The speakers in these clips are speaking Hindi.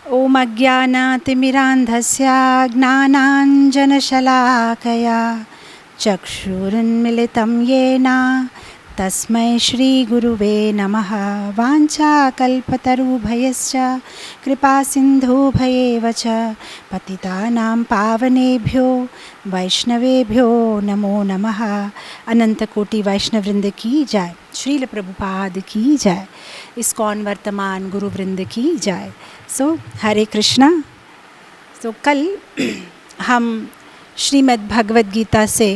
ॐ अज्ञानातिमिरान्धस्य ज्ञानाञ्जनशलाकया चक्षुरुन्मिलितं येन तस्मै श्रीगुरुवे नमः। वाञ्छाकल्पतरुभयश्च कृपासिन्धुभयेव च पतितानां पावनेभ्यो वैष्णवेभ्यो नमो नमः। अनंत कोटि वैष्णववृंद की जय। श्रील प्रभुपाद की जय। इस्कॉन वर्तमान गुरु वृंद की जय। हरे कृष्णा। कल हम श्रीमद् भगवद गीता से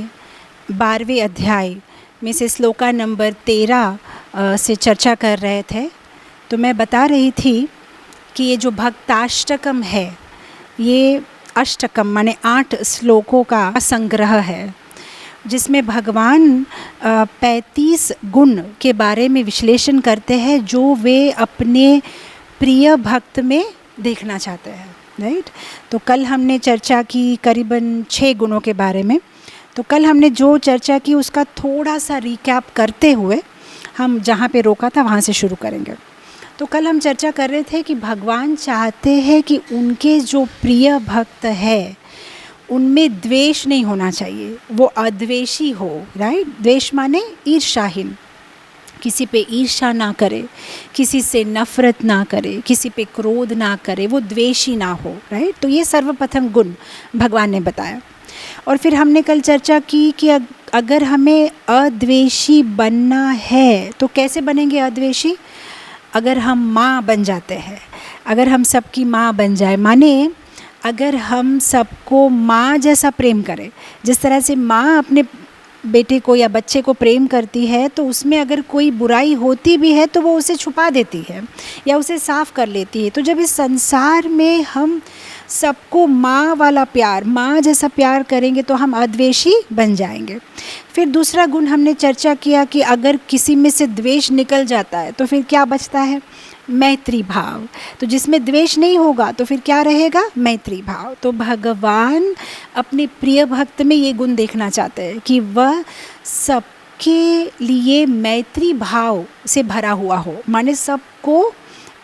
12वें अध्याय में से श्लोका नंबर 13 से चर्चा कर रहे थे। तो मैं बता रही थी कि ये जो भक्ताष्टकम है, ये अष्टकम माने 8 श्लोकों का संग्रह है, जिसमें भगवान 35 गुण के बारे में विश्लेषण करते हैं जो वे अपने प्रिय भक्त में देखना चाहते हैं। राइट। तो कल हमने चर्चा की करीबन 6 गुणों के बारे में। तो कल हमने जो चर्चा की उसका थोड़ा सा रिकैप करते हुए हम जहाँ पे रोका था वहाँ से शुरू करेंगे। तो कल हम चर्चा कर रहे थे कि भगवान चाहते हैं कि उनके जो प्रिय भक्त है उनमें द्वेष नहीं होना चाहिए, वो अद्वेषी हो। राइट। द्वेष माने ईर्ष्याहीन, किसी पे ईर्ष्या ना करे, किसी से नफ़रत ना करे, किसी पे क्रोध ना करे, वो द्वेषी ना हो। राइट। तो ये सर्वप्रथम गुण भगवान ने बताया। और फिर हमने कल चर्चा की कि अगर हमें अद्वेषी बनना है तो कैसे बनेंगे अद्वेषी? अगर हम माँ बन जाते हैं, अगर हम सबकी माँ बन जाए, माने अगर हम सबको माँ जैसा प्रेम करें, जिस तरह से माँ अपने बेटे को या बच्चे को प्रेम करती है, तो उसमें अगर कोई बुराई होती भी है तो वो उसे छुपा देती है या उसे साफ़ कर लेती है। तो जब इस संसार में हम सबको माँ वाला प्यार, माँ जैसा प्यार करेंगे तो हम अद्वेषी बन जाएंगे। फिर दूसरा गुण हमने चर्चा किया कि अगर किसी में से द्वेष निकल जाता है तो फिर क्या बचता है? मैत्री भाव। तो जिसमें द्वेष नहीं होगा तो फिर क्या रहेगा? मैत्री भाव। तो भगवान अपने प्रिय भक्त में ये गुण देखना चाहते हैं कि वह सबके लिए मैत्री भाव से भरा हुआ हो, माने सबको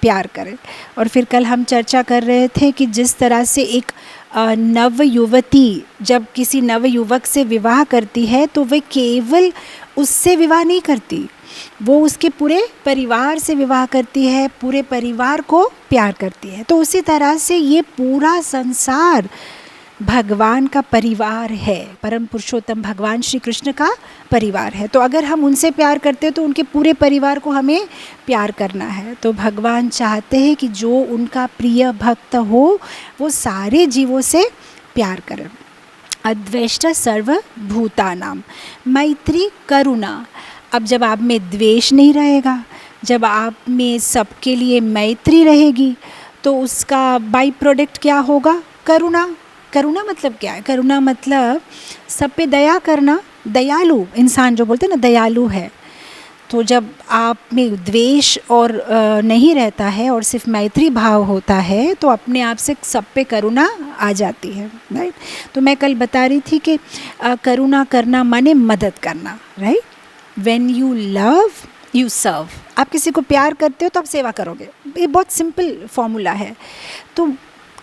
प्यार करे। और फिर कल हम चर्चा कर रहे थे कि जिस तरह से एक नव युवती जब किसी नव युवक से विवाह करती है तो वे केवल उससे विवाह नहीं करती, वो उसके पूरे परिवार से विवाह करती है, पूरे परिवार को प्यार करती है। तो उसी तरह से ये पूरा संसार भगवान का परिवार है, परम पुरुषोत्तम भगवान श्री कृष्ण का परिवार है। तो अगर हम उनसे प्यार करते हैं तो उनके पूरे परिवार को हमें प्यार करना है। तो भगवान चाहते हैं कि जो उनका प्रिय भक्त हो वो सारे जीवों से प्यार करे। अद्वेष्टा सर्वभूतानां, मैत्री करुणा। अब जब आप में द्वेष नहीं रहेगा, जब आप में सबके लिए मैत्री रहेगी, तो उसका बाई प्रोडक्ट क्या होगा? करुणा। करुणा मतलब क्या है? करुणा मतलब सब पे दया करना, दयालु इंसान जो बोलते हैं ना, दयालु है। तो जब आप में द्वेष और नहीं रहता है और सिर्फ मैत्री भाव होता है तो अपने आप से सब पे करुणा आ जाती है। राइट। तो मैं कल बता रही थी कि करुणा करना माने मदद करना। Right. When you love you serve. आप किसी को प्यार करते हो तो आप सेवा करोगे, ये बहुत सिंपल फॉर्मूला है। तो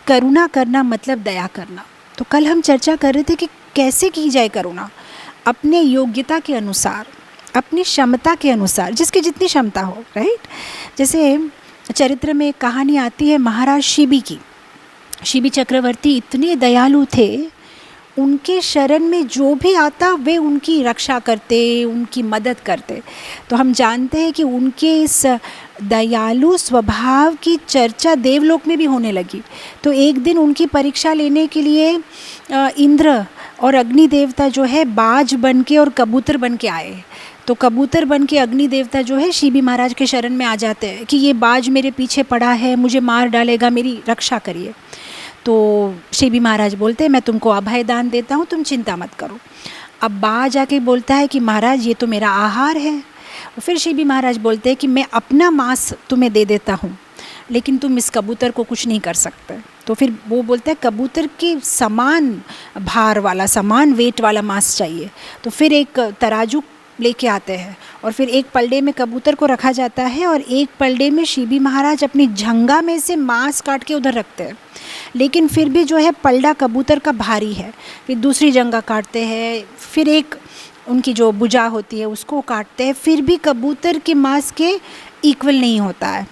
करुणा करना मतलब दया करना। तो कल हम चर्चा कर रहे थे कि कैसे की जाए करुणा? अपने योग्यता के अनुसार, अपनी क्षमता के अनुसार, जिसकी जितनी क्षमता हो। राइट। जैसे चरित्र में एक कहानी आती है महाराज शिबी की। शिबी चक्रवर्ती इतने दयालु थे, उनके शरण में जो भी आता वे उनकी रक्षा करते, उनकी मदद करते। तो हम जानते हैं कि उनके इस दयालु स्वभाव की चर्चा देवलोक में भी होने लगी। तो एक दिन उनकी परीक्षा लेने के लिए इंद्र और अग्नि देवता जो है बाज बन के और कबूतर बन के आए। तो कबूतर बन के अग्नि देवता जो है शिबी महाराज के शरण में आ जाते हैं कि ये बाज मेरे पीछे पड़ा है, मुझे मार डालेगा, मेरी रक्षा करिए। तो शिबी महाराज बोलते हैं मैं तुमको अभय दान देता हूँ, तुम चिंता मत करो। अब बाज आके बोलता है कि महाराज ये तो मेरा आहार है। फिर शिबी महाराज बोलते हैं कि मैं अपना मांस तुम्हें दे देता हूँ, लेकिन तुम इस कबूतर को कुछ नहीं कर सकते। तो फिर वो बोलता है कबूतर के समान भार वाला, समान वेट वाला मांस चाहिए। तो फिर एक तराजू लेके आते हैं और फिर एक पलड़े में कबूतर को रखा जाता है और एक पलड़े में शिबी महाराज अपनी झंगा में से मांस काट के उधर रखते हैं। लेकिन फिर भी जो है पलड़ा कबूतर का भारी है। फिर दूसरी जंगा काटते हैं, फिर एक उनकी जो भुजा होती है उसको काटते हैं, फिर भी कबूतर के मांस के इक्वल नहीं होता है।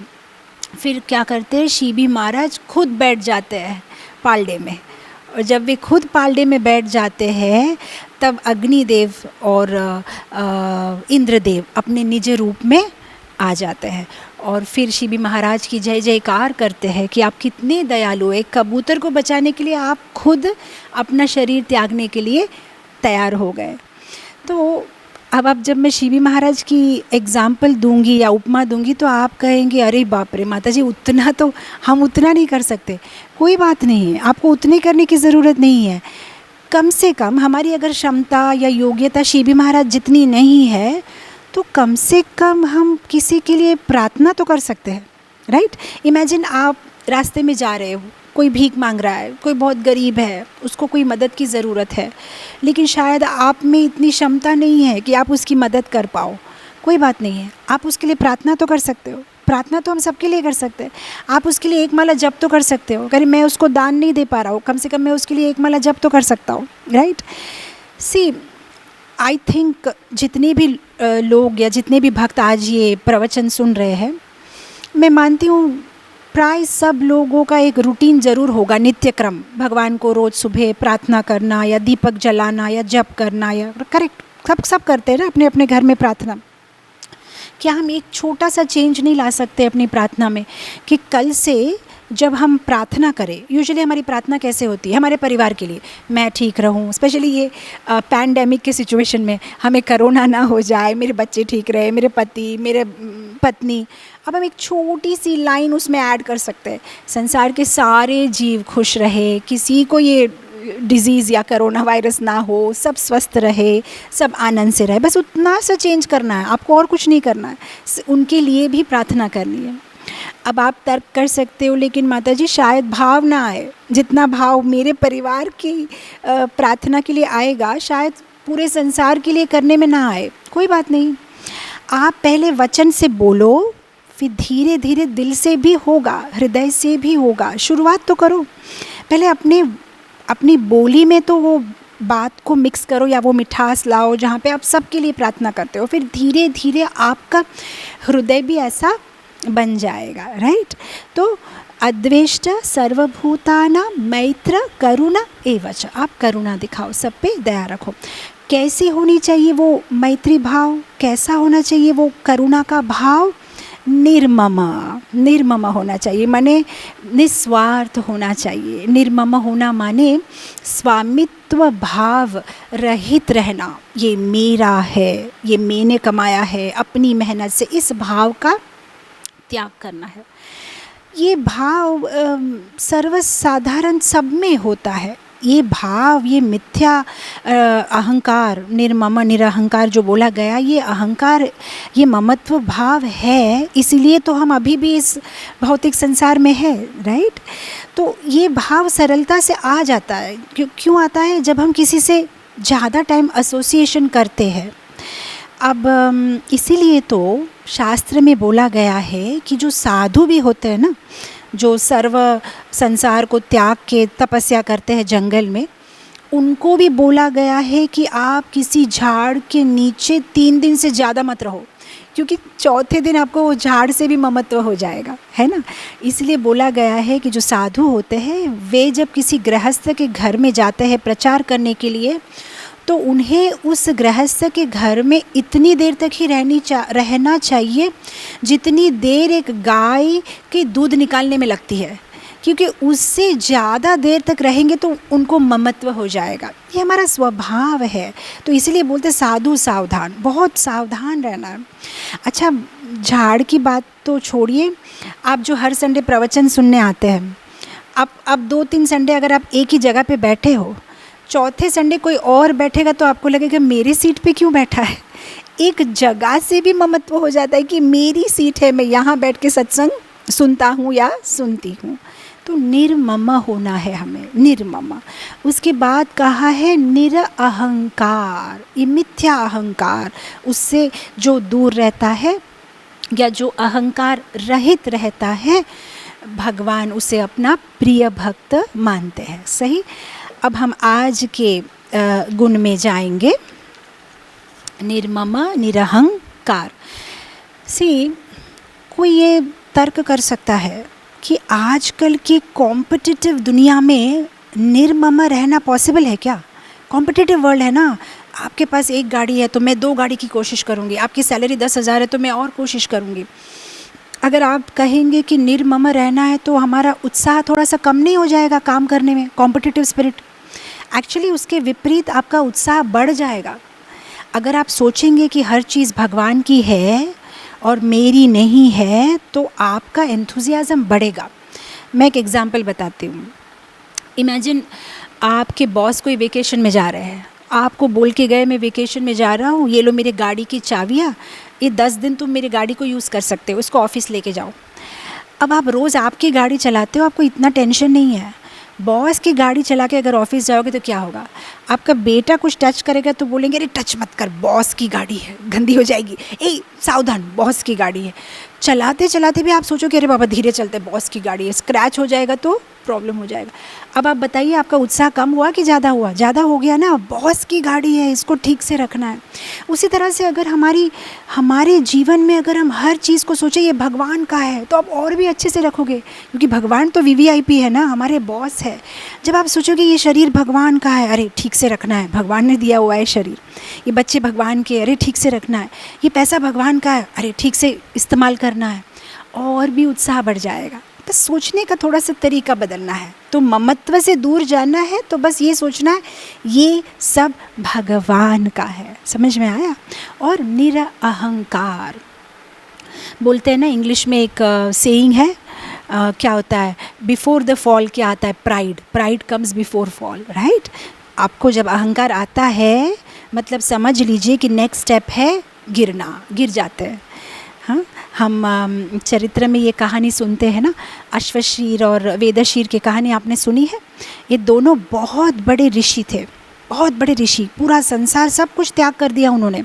फिर क्या करते हैं, शिबी महाराज खुद बैठ जाते हैं पालड़े में, और जब वे खुद पालड़े में बैठ जाते हैं तब अग्निदेव और इंद्रदेव अपने निज रूप में आ जाते हैं और फिर शिबी महाराज की जय जयकार करते हैं कि आप कितने दयालु, एक कबूतर को बचाने के लिए आप खुद अपना शरीर त्यागने के लिए तैयार हो गए। तो अब जब मैं शिबी महाराज की एग्ज़ाम्पल दूंगी या उपमा दूंगी तो आप कहेंगे अरे बाप रे माता जी, उतना तो हम उतना नहीं कर सकते। कोई बात नहीं है, आपको उतने करने की ज़रूरत नहीं है। कम से कम हमारी अगर क्षमता या योग्यता शिबी महाराज जितनी नहीं है तो कम से कम हम किसी के लिए प्रार्थना तो कर सकते हैं, राइट। इमेजिन आप रास्ते में जा रहे हो, कोई भीख मांग रहा है, कोई बहुत गरीब है, उसको कोई मदद की ज़रूरत है, लेकिन शायद आप में इतनी क्षमता नहीं है कि आप उसकी मदद कर पाओ। कोई बात नहीं है, आप उसके लिए प्रार्थना तो कर सकते हो। प्रार्थना तो हम सबके लिए कर सकते हैं। आप उसके लिए एक माला जप तो कर सकते हो। अगर मैं उसको दान नहीं दे पा रहा हूँ, कम से कम मैं उसके लिए एक माला जप तो कर सकता हूँ, राइट। सी आई थिंक जितने भी लोग या जितने भी भक्त आज ये प्रवचन सुन रहे हैं, मैं मानती हूँ प्राय सब लोगों का एक रूटीन ज़रूर होगा, नित्य क्रम। भगवान को रोज़ सुबह प्रार्थना करना या दीपक जलाना या जप करना, या करेक्ट सब करते हैं ना अपने अपने घर में प्रार्थना। क्या हम एक छोटा सा चेंज नहीं ला सकते अपनी प्रार्थना में कि कल से जब हम प्रार्थना करें, यूजुअली हमारी प्रार्थना कैसे होती है, हमारे परिवार के लिए मैं ठीक रहूं, स्पेशली ये पैंडेमिक के सिचुएशन में हमें कोरोना ना हो जाए, मेरे बच्चे ठीक रहे, मेरे पति, मेरे पत्नी। अब हम एक छोटी सी लाइन उसमें ऐड कर सकते हैं, संसार के सारे जीव खुश रहे, किसी को ये डिज़ीज़ या कोरोना वायरस ना हो, सब स्वस्थ रहे, सब आनंद से रहे। बस उतना सा चेंज करना है आपको, और कुछ नहीं करना है, उनके लिए भी प्रार्थना करनी है। अब आप तर्क कर सकते हो लेकिन माता जी शायद भाव ना आए, जितना भाव मेरे परिवार की प्रार्थना के लिए आएगा शायद पूरे संसार के लिए करने में ना आए। कोई बात नहीं, आप पहले वचन से बोलो, फिर धीरे धीरे दिल से भी होगा, हृदय से भी होगा। शुरुआत तो करो, पहले अपनी बोली में तो वो बात को मिक्स करो या वो मिठास लाओ जहाँ पे आप सबके लिए प्रार्थना करते हो। फिर धीरे धीरे आपका हृदय भी ऐसा बन जाएगा, राइट। तो अद्वेष्ट सर्वभूतानां मैत्र करुणा एवच, आप करुणा दिखाओ, सब पे दया रखो। कैसी होनी चाहिए वो मैत्री भाव, कैसा होना चाहिए वो करुणा का भाव? निर्मम होना चाहिए, माने निस्वार्थ होना चाहिए। निर्मम होना माने स्वामित्व भाव रहित रहना, ये मेरा है, ये मैंने कमाया है अपनी मेहनत से, इस भाव का त्याग करना है। ये भाव सर्वसाधारण सब में होता है। ये भाव, ये मिथ्या अहंकार, निर्मम निरहंकार जो बोला गया, ये अहंकार, ये ममत्व भाव है, इसलिए तो हम अभी भी इस भौतिक संसार में है, राइट। तो ये भाव सरलता से आ जाता है। क्यों आता है? जब हम किसी से ज़्यादा टाइम एसोसिएशन करते हैं। अब इसीलिए तो शास्त्र में बोला गया है कि जो साधु भी होते हैं ना, जो सर्व संसार को त्याग के तपस्या करते हैं जंगल में, उनको भी बोला गया है कि आप किसी झाड़ के नीचे 3 दिन से ज़्यादा मत रहो, क्योंकि चौथे दिन आपको वो झाड़ से भी ममत्व हो जाएगा, है ना। इसलिए बोला गया है कि जो साधु होते हैं वे जब किसी गृहस्थ के घर में जाते हैं प्रचार करने के लिए, तो उन्हें उस गृहस्थ के घर में इतनी देर तक ही रहना चाहिए जितनी देर एक गाय के दूध निकालने में लगती है, क्योंकि उससे ज़्यादा देर तक रहेंगे तो उनको ममत्व हो जाएगा। ये हमारा स्वभाव है। तो इसलिए बोलते साधु सावधान, बहुत सावधान रहना है। अच्छा, झाड़ की बात तो छोड़िए, आप जो हर संडे प्रवचन सुनने आते हैं, अब 2-3 संडे अगर आप एक ही जगह पे बैठे हो, चौथे संडे कोई और बैठेगा तो आपको लगेगा मेरी सीट पे क्यों बैठा है। एक जगह से भी ममत्व हो जाता है कि मेरी सीट है, मैं यहाँ बैठ के सत्संग सुनता हूँ या सुनती हूँ। तो निर्मम होना है हमें, निर्मम। उसके बाद कहा है निरअहंकार, ये मिथ्या अहंकार, उससे जो दूर रहता है या जो अहंकार रहित रहता है, भगवान उसे अपना प्रिय भक्त मानते हैं। सही। अब हम आज के गुण में जाएंगे। निर्मम, निरहंकार। कोई ये तर्क कर सकता है कि आजकल की कॉम्पिटिटिव दुनिया में निर्मम रहना पॉसिबल है क्या? कॉम्पिटिटिव वर्ल्ड है ना, आपके पास एक गाड़ी है तो मैं 2 गाड़ी की कोशिश करूँगी, आपकी सैलरी 10,000 है तो मैं और कोशिश करूँगी। अगर आप कहेंगे कि निर्मम रहना है तो हमारा उत्साह थोड़ा सा कम नहीं हो जाएगा काम करने में, कॉम्पिटिटिव स्पिरिट? एक्चुअली उसके विपरीत आपका उत्साह बढ़ जाएगा। अगर आप सोचेंगे कि हर चीज़ भगवान की है और मेरी नहीं है, तो आपका एंथुजियाज़म बढ़ेगा। मैं एक एग्जांपल बताती हूँ। इमेजिन आपके बॉस कोई वेकेशन में जा रहे हैं, आपको बोल के गए मैं वेकेशन में जा रहा हूँ, ये लो मेरे गाड़ी की चाबियाँ, ये 10 दिन तुम मेरी गाड़ी को यूज़ कर सकते हो, इसको ऑफिस लेके जाओ। अब आप रोज़ आपकी गाड़ी चलाते हो, आपको इतना टेंशन नहीं है। बॉस की गाड़ी चला के अगर ऑफिस जाओगे तो क्या होगा? आपका बेटा कुछ टच करेगा तो बोलेंगे अरे टच मत कर, बॉस की गाड़ी है, गंदी हो जाएगी, ए सावधान, बॉस की गाड़ी है। चलाते चलाते भी आप सोचोगे अरे बाबा धीरे चलते, बॉस की गाड़ी है, स्क्रैच हो जाएगा तो प्रॉब्लम हो जाएगा। अब आप बताइए आपका उत्साह कम हुआ कि ज़्यादा हुआ? ज़्यादा हो गया ना, बॉस की गाड़ी है, इसको ठीक से रखना है। उसी तरह से अगर हमारे जीवन में अगर हम हर चीज़ को सोचें ये भगवान का है, तो आप और भी अच्छे से रखोगे, क्योंकि भगवान तो वीवीआईपी है ना, हमारे बॉस है। जब आप सोचोगे ये शरीर भगवान का है, अरे ठीक से रखना है, भगवान ने दिया हुआ है शरीर। ये बच्चे भगवान के, अरे ठीक से रखना है। ये पैसा भगवान का है, अरे ठीक से इस्तेमाल करना है। और भी उत्साह बढ़ जाएगा। बस सोचने का थोड़ा सा तरीका बदलना है। तो ममत्व से दूर जाना है तो बस ये सोचना है ये सब भगवान का है। समझ में आया? और निरअहंकार बोलते हैं ना, इंग्लिश में एक सेइंग है, क्या होता है, बिफोर द फॉल क्या आता है? Pride comes before fall, right? आपको जब अहंकार आता है मतलब समझ लीजिए कि नेक्स्ट स्टेप है गिरना, गिर जाते हैं। हाँ, हम चरित्र में ये कहानी सुनते हैं ना, अश्वशीर और वेदशीर की कहानी आपने सुनी है। ये दोनों बहुत बड़े ऋषि थे, बहुत बड़े ऋषि। पूरा संसार सब कुछ त्याग कर दिया उन्होंने,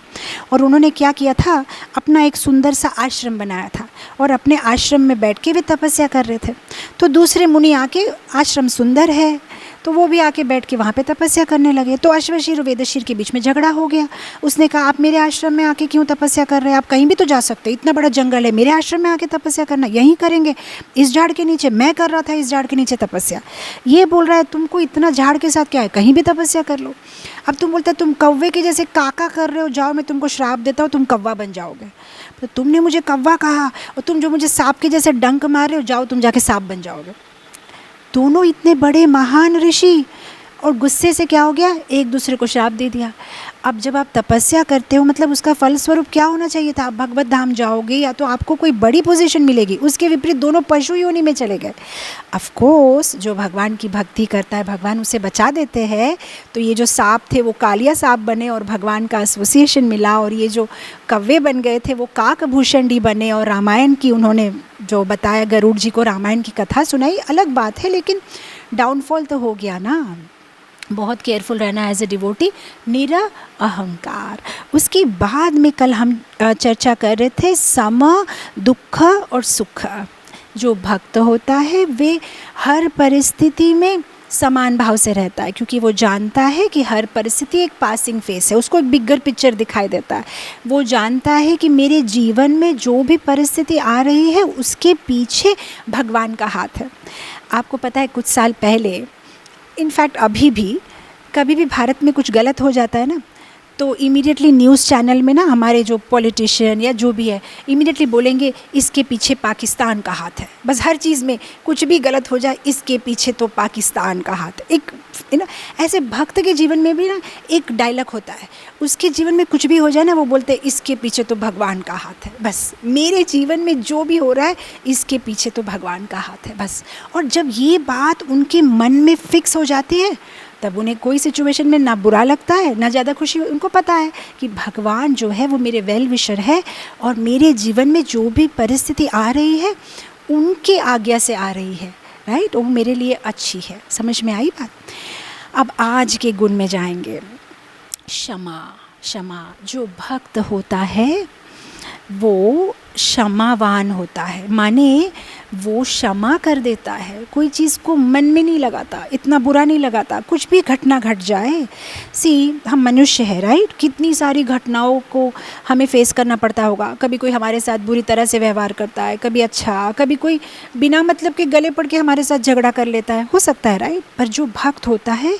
और उन्होंने क्या किया था, अपना एक सुंदर सा आश्रम बनाया था और अपने आश्रम में बैठ के भी तपस्या कर रहे थे। तो दूसरे मुनि आके, आश्रम सुंदर है तो वो भी आके बैठ के वहाँ पे तपस्या करने लगे। तो अश्वशीर और वेदशीर के बीच में झगड़ा हो गया। उसने कहा आप मेरे आश्रम में आके क्यों तपस्या कर रहे हैं? आप कहीं भी तो जा सकते, इतना बड़ा जंगल है, मेरे आश्रम में आके तपस्या करना, यहीं करेंगे इस झाड़ के नीचे। मैं कर रहा था इस झाड़ के नीचे तपस्या, ये बोल रहा है तुमको इतना झाड़ के साथ क्या है, कहीं भी तपस्या कर लो। अब तुम बोलते तुम कौवे के जैसे काका कर रहे हो, जाओ मैं तुमको श्राप देता हूँ, तुम कौवा बन जाओगे। तो तुमने मुझे कौवा कहा, और तुम जो मुझे सांप के जैसे डंक मार रहे हो, जाओ तुम जाके सांप बन जाओगे। दोनों इतने बड़े महान ऋषि, और गुस्से से क्या हो गया, एक दूसरे को श्राप दे दिया। अब जब आप तपस्या करते हो मतलब उसका फल स्वरूप क्या होना चाहिए था? आप भगवत धाम जाओगे या तो आपको कोई बड़ी पोजीशन मिलेगी। उसके विपरीत दोनों पशु योनि में चले गए। ऑफ कोर्स जो भगवान की भक्ति करता है भगवान उसे बचा देते हैं। तो ये जो सांप थे वो कालिया सांप बने और भगवान का एसोसिएशन मिला, और ये जो कौवे बन गए थे वो काकभूषणी बने, और रामायण की उन्होंने जो बताया, गरुड़ जी को रामायण की कथा सुनाई, अलग बात है, लेकिन डाउनफॉल तो हो गया ना। बहुत केयरफुल रहना है एज ए डिवोटी। निरअहंकार। उसके बाद में कल हम चर्चा कर रहे थे सम, दुख और सुख। जो भक्त होता है वे हर परिस्थिति में समान भाव से रहता है, क्योंकि वो जानता है कि हर परिस्थिति एक पासिंग फेस है, उसको एक बिगर पिक्चर दिखाई देता है। वो जानता है कि मेरे जीवन में जो भी परिस्थिति आ रही है उसके पीछे भगवान का हाथ है। आपको पता है कुछ साल पहले, इनफैक्ट अभी भी, कभी भी भारत में कुछ गलत हो जाता है ना, तो इमीडिएटली न्यूज़ चैनल में ना हमारे जो पॉलिटिशियन या जो भी है इमीडिएटली बोलेंगे इसके पीछे पाकिस्तान का हाथ है। बस हर चीज़ में कुछ भी गलत हो जाए, इसके पीछे तो पाकिस्तान का हाथ है। एक ना ऐसे भक्त के जीवन में भी ना एक डायलॉग होता है, उसके जीवन में कुछ भी हो जाए ना वो बोलते हैं इसके पीछे तो भगवान का हाथ है। बस मेरे जीवन में जो भी हो रहा है इसके पीछे तो भगवान का हाथ है बस। और जब ये बात उनके मन में फिक्स हो जाती है तब उन्हें कोई सिचुएशन में ना बुरा लगता है ना ज़्यादा खुशी। उनको पता है कि भगवान जो है वो मेरे वेल विशर है, और मेरे जीवन में जो भी परिस्थिति आ रही है उनके आज्ञा से आ रही है, राइट, वो मेरे लिए अच्छी है। समझ में आई बात? अब आज के गुण में जाएंगे। क्षमा। क्षमा, जो भक्त होता है वो क्षमावान होता है, माने वो क्षमा कर देता है, कोई चीज़ को मन में नहीं लगाता, इतना बुरा नहीं लगाता, कुछ भी घटना घट जाए। हम मनुष्य है, राइट, कितनी सारी घटनाओं को हमें फेस करना पड़ता होगा। कभी कोई हमारे साथ बुरी तरह से व्यवहार करता है, कभी अच्छा, कभी कोई बिना मतलब के गले पड़ के हमारे साथ झगड़ा कर लेता है, हो सकता है, राइट। पर जो भक्त होता है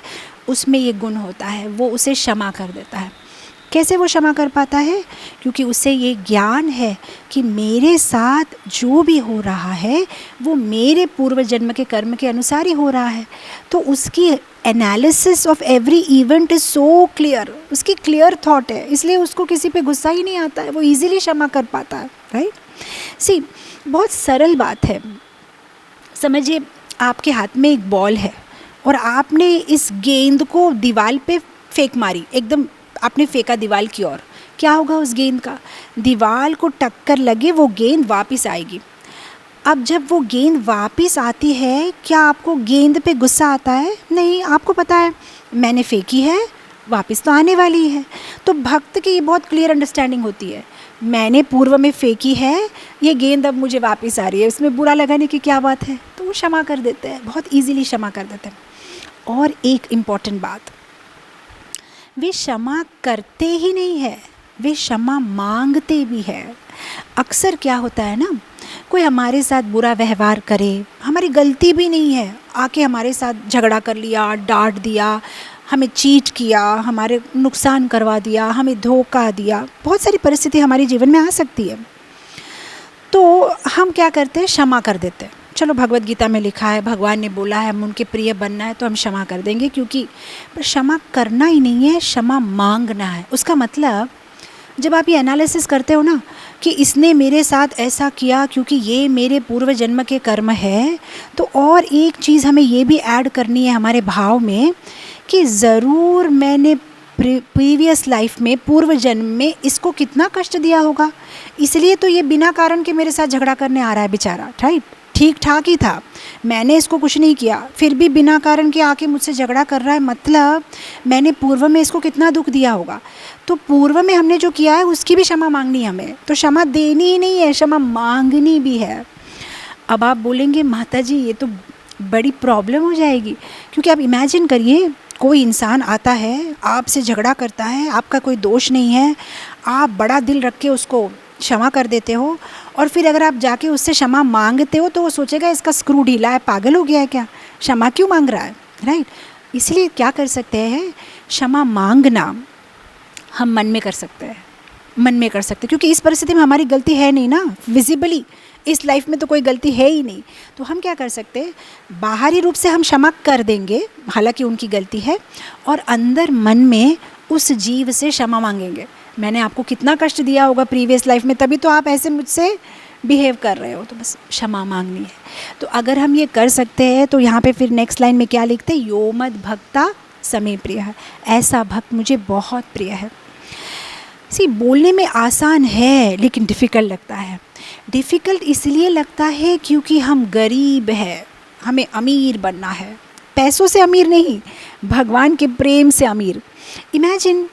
उसमें ये गुण होता है, वो उसे क्षमा कर देता है। कैसे वो क्षमा कर पाता है? क्योंकि उसे ये ज्ञान है कि मेरे साथ जो भी हो रहा है वो मेरे पूर्व जन्म के कर्म के अनुसार ही हो रहा है। तो उसकी analysis of every event is so clear, उसकी क्लियर थॉट है, इसलिए उसको किसी पे गुस्सा ही नहीं आता है, वो इजीली क्षमा कर पाता है, राइट। बहुत सरल बात है। समझिए, आपके हाथ में एक बॉल है और आपने इस गेंद को दीवार पे फेंक मारी, एकदम आपने फेंका दीवार की ओर। क्या होगा उस गेंद का? दीवार को टक्कर लगे वो गेंद वापस आएगी। अब जब वो गेंद वापस आती है, क्या आपको गेंद पे गुस्सा आता है? नहीं, आपको पता है मैंने फेंकी है, वापस तो आने वाली है। तो भक्त की ये बहुत क्लियर अंडरस्टैंडिंग होती है, मैंने पूर्व में फेंकी है, ये गेंद अब मुझे वापस आ रही है, इसमें बुरा लगाने की क्या बात है। तो वो क्षमा कर देते हैं, बहुत ईजिली क्षमा कर देते हैं। और एक इम्पॉर्टेंट बात, वे क्षमा करते ही नहीं है, वे क्षमा मांगते भी है। अक्सर क्या होता है ना, कोई हमारे साथ बुरा व्यवहार करे, हमारी गलती भी नहीं है, आके हमारे साथ झगड़ा कर लिया, डांट दिया, हमें चीट किया, हमारे नुकसान करवा दिया, हमें धोखा दिया, बहुत सारी परिस्थिति हमारे जीवन में आ सकती है। तो हम क्या करते हैं? क्षमा कर देते हैं। चलो, भगवत गीता में लिखा है, भगवान ने बोला है हम उनके प्रिय बनना है तो हम क्षमा कर देंगे, क्योंकि पर क्षमा करना ही नहीं है, क्षमा मांगना है। उसका मतलब जब आप ये एनालिसिस करते हो ना कि इसने मेरे साथ ऐसा किया क्योंकि ये मेरे पूर्व जन्म के कर्म है, तो और एक चीज़ हमें ये भी ऐड करनी है हमारे भाव में कि ज़रूर मैंने प्रीवियस लाइफ में, पूर्व जन्म में इसको कितना कष्ट दिया होगा, इसलिए तो ये बिना कारण के मेरे साथ झगड़ा करने आ रहा है बेचारा, राइट। ठीक ठाक ही था, मैंने इसको कुछ नहीं किया, फिर भी बिना कारण के आके मुझसे झगड़ा कर रहा है, मतलब मैंने पूर्व में इसको कितना दुख दिया होगा। तो पूर्व में हमने जो किया है उसकी भी क्षमा मांगनी है हमें। तो क्षमा देनी ही नहीं है, क्षमा मांगनी भी है। अब आप बोलेंगे माता जी ये तो बड़ी प्रॉब्लम हो जाएगी, क्योंकि आप इमेजिन करिए कोई इंसान आता है, आपसे झगड़ा करता है, आपका कोई दोष नहीं है, आप बड़ा दिल रख के उसको क्षमा कर देते हो, और फिर अगर आप जाके उससे क्षमा मांगते हो तो वो सोचेगा इसका स्क्रू ढीला है, पागल हो गया है क्या, क्षमा क्यों मांग रहा है, राइट। इसलिए क्या कर सकते हैं, क्षमा मांगना हम मन में कर सकते हैं, मन में कर सकते हैं, क्योंकि इस परिस्थिति में हमारी गलती है नहीं ना, विजिबली इस लाइफ में तो कोई गलती है ही नहीं। तो हम क्या कर सकते हैं, बाहरी रूप से हम क्षमा कर देंगे हालांकि उनकी गलती है, और अंदर मन में उस जीव से क्षमा मांगेंगे। मैंने आपको कितना कष्ट दिया होगा प्रीवियस लाइफ में, तभी तो आप ऐसे मुझसे बिहेव कर रहे हो, तो बस क्षमा मांगनी है। तो अगर हम ये कर सकते हैं तो यहाँ पे फिर नेक्स्ट लाइन में क्या लिखते हैं, यो मद भक्ता समे प्रिय है, ऐसा भक्त मुझे बहुत प्रिय है। बोलने में आसान है लेकिन डिफ़िकल्ट लगता है। डिफ़िकल्ट इसलिए लगता है क्योंकि हम गरीब हैं, हमें अमीर बनना है, पैसों से अमीर नहीं, भगवान के प्रेम से अमीर। इमेजिन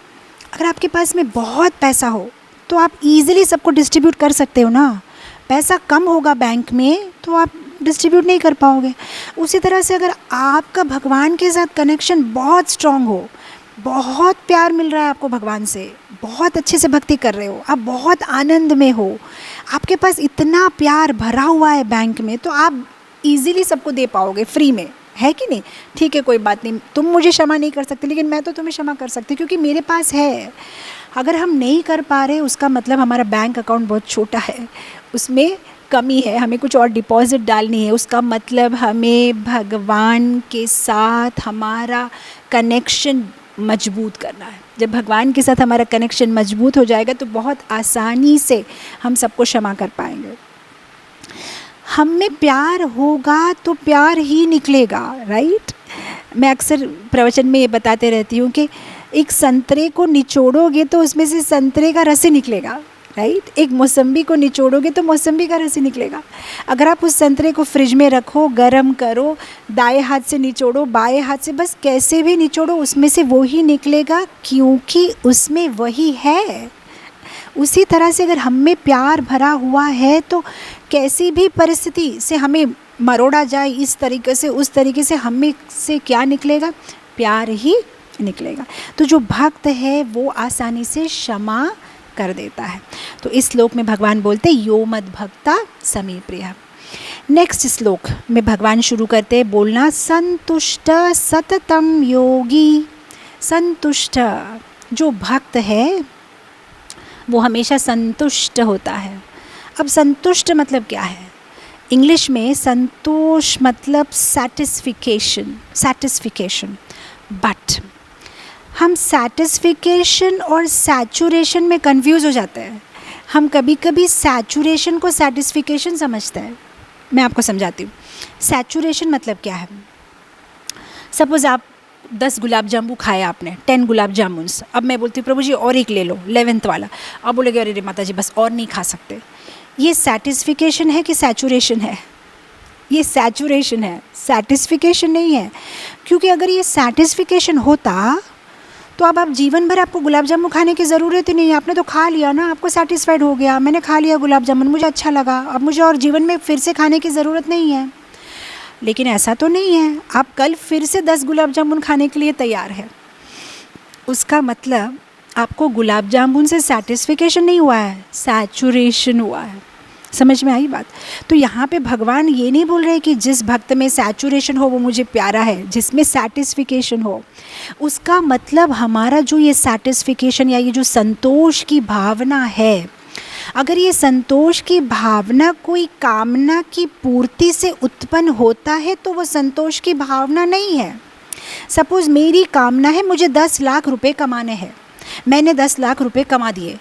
अगर आपके पास में बहुत पैसा हो तो आप इजीली सबको डिस्ट्रीब्यूट कर सकते हो ना, पैसा कम होगा बैंक में तो आप डिस्ट्रीब्यूट नहीं कर पाओगे। उसी तरह से अगर आपका भगवान के साथ कनेक्शन बहुत स्ट्रॉन्ग हो, बहुत प्यार मिल रहा है आपको भगवान से, बहुत अच्छे से भक्ति कर रहे हो, आप बहुत आनंद में हो, आपके पास इतना प्यार भरा हुआ है बैंक में, तो आप इजीली सबको दे पाओगे फ्री में, है कि नहीं। ठीक है, कोई बात नहीं, तुम मुझे क्षमा नहीं कर सकते लेकिन मैं तो तुम्हें क्षमा कर सकती क्योंकि मेरे पास है। अगर हम नहीं कर पा रहे उसका मतलब हमारा बैंक अकाउंट बहुत छोटा है, उसमें कमी है, हमें कुछ और डिपॉजिट डालनी है, उसका मतलब हमें भगवान के साथ हमारा कनेक्शन मजबूत करना है। जब भगवान के साथ हमारा कनेक्शन मजबूत हो जाएगा तो बहुत आसानी से हम सबको क्षमा कर पाएंगे। हम में प्यार होगा तो प्यार ही निकलेगा, राइट। मैं अक्सर प्रवचन में ये बताते रहती हूँ कि एक संतरे को निचोड़ोगे तो उसमें से संतरे का रस ही निकलेगा, राइट। एक मौसम्बी को निचोड़ोगे तो मौसम्बी का रस ही निकलेगा। अगर आप उस संतरे को फ्रिज में रखो, गर्म करो, दाएं हाथ से निचोड़ो, बाएं हाथ से, बस कैसे भी निचोड़ो, उसमें से वो ही निकलेगा, क्योंकि उसमें वही है। उसी तरह से अगर हम में प्यार भरा हुआ है तो कैसी भी परिस्थिति से हमें मरोड़ा जाए इस तरीके से उस तरीके से, हम में से क्या निकलेगा? प्यार ही निकलेगा। तो जो भक्त है वो आसानी से क्षमा कर देता है। तो इस श्लोक में भगवान बोलते यो मद भक्ता समे प्रिय। नेक्स्ट श्लोक में भगवान शुरू करते हैं बोलना संतुष्ट सततम योगी। संतुष्ट, जो भक्त है वो हमेशा संतुष्ट होता है। अब संतुष्ट मतलब क्या है? इंग्लिश में संतोष मतलब सैटिस्फिकेशन, सैटिस्फिकेशन। बट हम सैटिस्फिकेशन और सैचुरेशन में कंफ्यूज हो जाते हैं। हम कभी कभी सैचुरेशन को सैटिस्फिकेशन समझते हैं। मैं आपको समझाती हूँ। सैचुरेशन मतलब क्या है? सपोज़ आप 10 गुलाब जामुन खाए आपने, 10 गुलाब जामुन। अब मैं बोलती हूँ प्रभु जी और एक ले लो, 11th वाला। अब बोलेगे अरे माता जी बस और नहीं खा सकते। ये सैटिस्फिकेशन है कि सैचुरेशन है? ये सैचुरेशन है, सैटिस्फिकेशन नहीं है। क्योंकि अगर ये सैटिस्फिकेशन होता तो अब आप जीवन भर आपको गुलाब जामुन खाने की ज़रूरत ही नहीं है। आपने तो खा लिया ना, आपको सेटिस्फाइड हो गया, मैंने खा लिया गुलाब जामुन, मुझे अच्छा लगा, अब मुझे और जीवन में फिर से खाने की ज़रूरत नहीं है। लेकिन ऐसा तो नहीं है। आप कल फिर से 10 गुलाब जामुन खाने के लिए तैयार है। उसका मतलब आपको गुलाब जामुन से सैटिस्फिकेशन नहीं हुआ है, सैचुरेशन हुआ है। समझ में आई बात? तो यहाँ पे भगवान ये नहीं बोल रहे कि जिस भक्त में सैचुरेशन हो वो मुझे प्यारा है, जिसमें सैटिस्फिकेशन हो। उसका मतलब हमारा जो ये सैटिस्फिकेशन या ये जो संतोष की भावना है, अगर ये संतोष की भावना कोई कामना की पूर्ति से उत्पन्न होता है तो वो संतोष की भावना नहीं है। सपोज़ मेरी कामना है मुझे 10 लाख रुपए कमाने हैं, मैंने 10 लाख रुपए कमा दिए,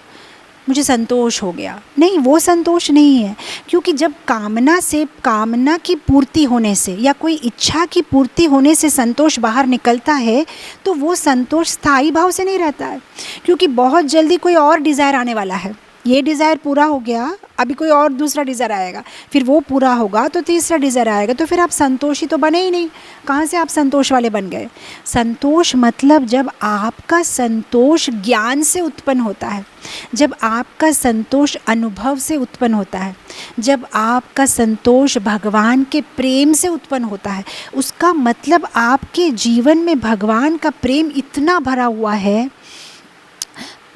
मुझे संतोष हो गया। नहीं, वो संतोष नहीं है। क्योंकि जब कामना से, कामना की पूर्ति होने से या कोई इच्छा की पूर्ति होने से संतोष बाहर निकलता है तो वो संतोष स्थायी भाव से नहीं रहता है। क्योंकि बहुत जल्दी कोई और डिज़ायर आने वाला है। ये डिज़ायर पूरा हो गया, अभी कोई और दूसरा डिज़ायर आएगा, फिर वो पूरा होगा तो तीसरा डिज़ायर आएगा, तो फिर आप संतोषी तो बने ही नहीं। कहाँ से आप संतोष वाले बन गए? संतोष मतलब जब आपका संतोष ज्ञान से उत्पन्न होता है, जब आपका संतोष अनुभव से उत्पन्न होता है, जब आपका संतोष भगवान के प्रेम से उत्पन्न होता है, उसका मतलब आपके जीवन में भगवान का प्रेम इतना भरा हुआ है,